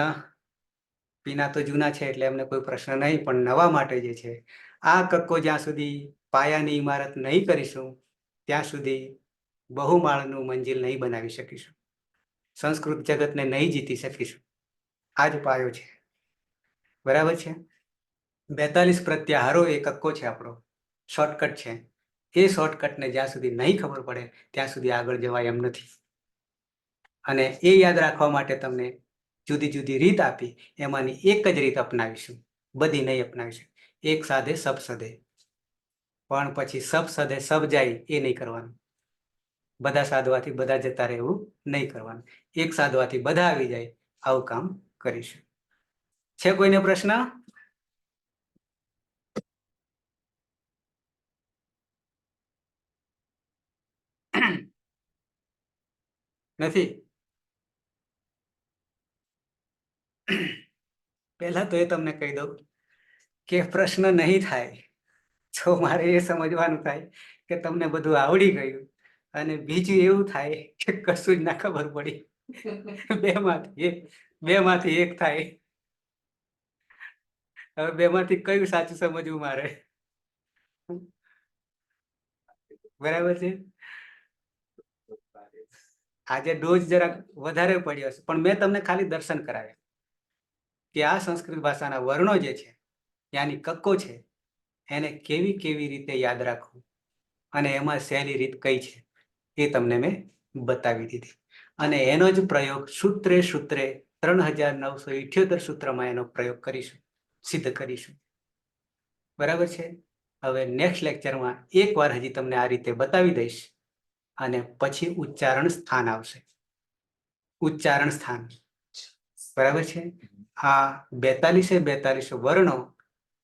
પીના તો જૂના છે એટલે એમને કોઈ પ્રશ્ન નહીં, પણ નવા માટે જે છે, આ કક્કો જ્યાં સુધી પાયાની ઇમારત નહીં કરીશું ત્યાં સુધી બહુમાળનું મંજિલ નહીં બનાવી શકીશું, સંસ્કૃત જગતને નહીં જીતી શકીશું. આ જ પાયો છે. બરાબર છે. 42 પ્રત્યાહારો એ કક્કો છે, આપણો શોર્ટકટ છે. એ શોર્ટકટને જ્યાં સુધી નહીં ખબર પડે ત્યાં સુધી આગળ જવાય એમ નથી. અને એ યાદ રાખવા માટે તમને જુદી જુદી રીત આપી, એમાંની એક જ રીત અપનાવીશું, બધી નહીં અપનાવીશું. એક સાધે સબ સધે, પણ પછી સબ સધે સબ જાય એ નહીં કરવાનું. બધા સાધવાથી બધા જતા રહે એવું નહીં કરવાનું. એક સાધવાથી બધા આવી જાય આવું કામ કરીશું. છે કોઈને પ્રશ્ન? નથી? પહેલા તો એ તમને કહી દઉં કે પ્રશ્ન નહીં થાય તો મારે એ સમજવાનું થાય કે તમને બધું આવડી ગયું, અને બીજું એવું થાય કે કશું જ ના ખબર પડી. બેમાંથી એક થાય. હવે બેમાંથી કયું સાચું સમજવું મારે? બરાબર છે. આજે ડોઝ જરાક વધારે પડ્યો છે, પણ મેં તમને ખાલી દર્શન કરાવ્યા કે આ સંસ્કૃત ભાષાના વર્ણો જે છે, ત્યાંની કક્કો છે, એને કેવી કેવી રીતે યાદ રાખવું અને એમાં સહેલી રીત કઈ છે એ તમને મેં બતાવી દીધી. અને એનો જ પ્રયોગ સૂત્રે 3978 સૂત્રમાં એનો પ્રયોગ કરીશું, સિદ્ધ કરીશું. બરાબર છે. હવે નેક્સ્ટ લેક્ચરમાં એકવાર હજી તમને આ રીતે બતાવી દઈશ, અને પછી ઉચ્ચારણ સ્થાન આવશે. ઉચ્ચારણ સ્થાન. બરાબર છે. આ 42 વર્ણો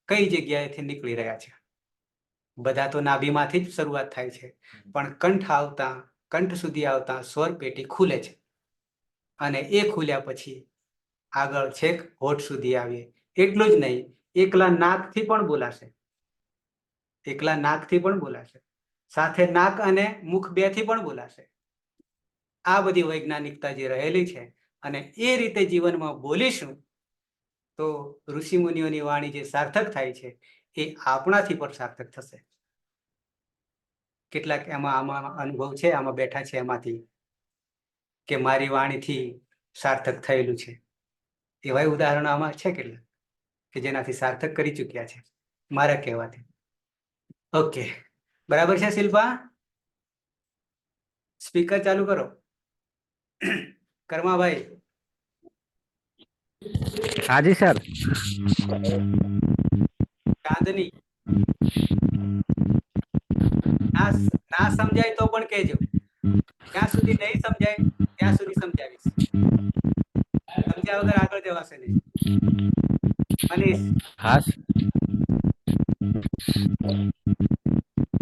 કઈ જગ્યાએથી નીકળી રહ્યા છે? બધા તો નાભીમાંથી જ શરૂઆત થાય છે, પણ કંઠ સુધી આવતા સ્વર પેટી ખુલે છે, અને એ ખુલ્યા પછી આગળ છેક હોઠ સુધી આવીએ. એટલું જ નહીં, એકલા નાકથી પણ બોલાશે, સાથે નાક અને મુખ બેથી પણ બોલાશે. આ બધી વૈજ્ઞાનિકતા જે રહેલી છે, અને એ રીતે જીવનમાં બોલીશું તો ઋષિ મુનિઓની વાણી જે સાર્થક થાય છે એ આપણાથી પણ સાર્થક થશે. કેટલાક આમાં અનુભવ છે, આમાં બેઠા છે એમાંથી, કે મારી વાણીથી સાર્થક થયેલું છે. એવા ઉદાહરણો આમાં છે કેટલાક કે જેનાથી સાર્થક કરી ચૂક્યા છે મારા કહેવાથી. ઓકે, બરાબર છે શિલ્પા? સ્પીકર ચાલુ કરો. કર્માભાઈ. હાજી સર. ચાંદની. ના સમજાય તો પણ કહેજો, જ્યાં સુધી નહીં સમજાય ત્યાં સુધી સમજાવીશ. સમજ્યા વગર આગળ જવાશે નહીં. મનીષ. હા.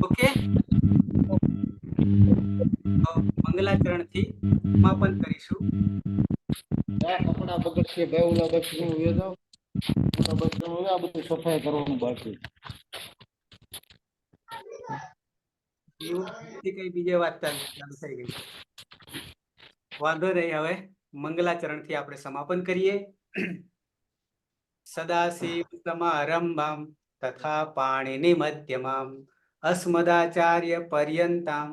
ઓકે, તો મંગલાચરણથી સમાપન કરીશું. કપડા બગડશે, બેઉલા બગડશે. આ બધું સફાઈ કરવાનું બાકી. એવું નથી કઈ બીજે વાત ચાલુ થઈ ગઈ. વાંધો નહીં, હવે મંગલાચરણ થી આપણે સમાપન કરીએ. સદાશિવ સમારંભામ તથા પાણીની મધ્યમામ અસ્મદાચાર્ય પર્યંતામ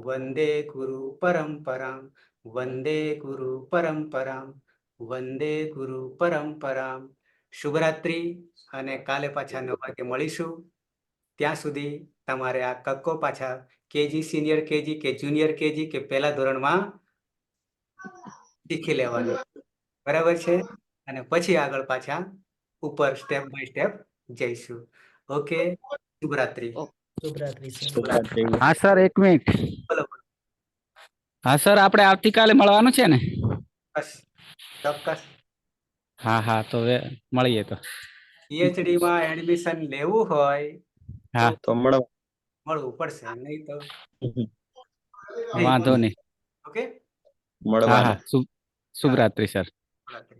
વંદે ગુરુ પરંપરામ વંદે ગુરુ પરંપરામ વંદે ગુરુ પરંપરામ. શુભરાત્રિ, અને કાલે પાછા 9 વાગે મળીશું. ત્યાં સુધી તમારે આ કક્કો પાછા કેજી, સિનિયર કેજી કે જુનિયર કેજી કે પહેલા ધોરણમાં શીખી લેવાનું, બરાબર છે? અને પછી આગળ પાછા ઉપર સ્ટેપ બાય સ્ટેપ જઈશું. ઓકે, શુભરાત્રિ. શુભરાત્રી સર. હા સર, એક મિનિટ. બોલો. હા સર, આપણે આવતીકાલે મળવાનું છે ને? બસ, ચોક્કસ. હા હા, તો મળીએ તો. PhD માં એડમિશન લેવું હોય હા, તો મળો. મળવું પડશે, નહીં તો વાંધો નહીં. ઓકે. હા હા, શુભરાત્રી સર. શુભરાત્રિ.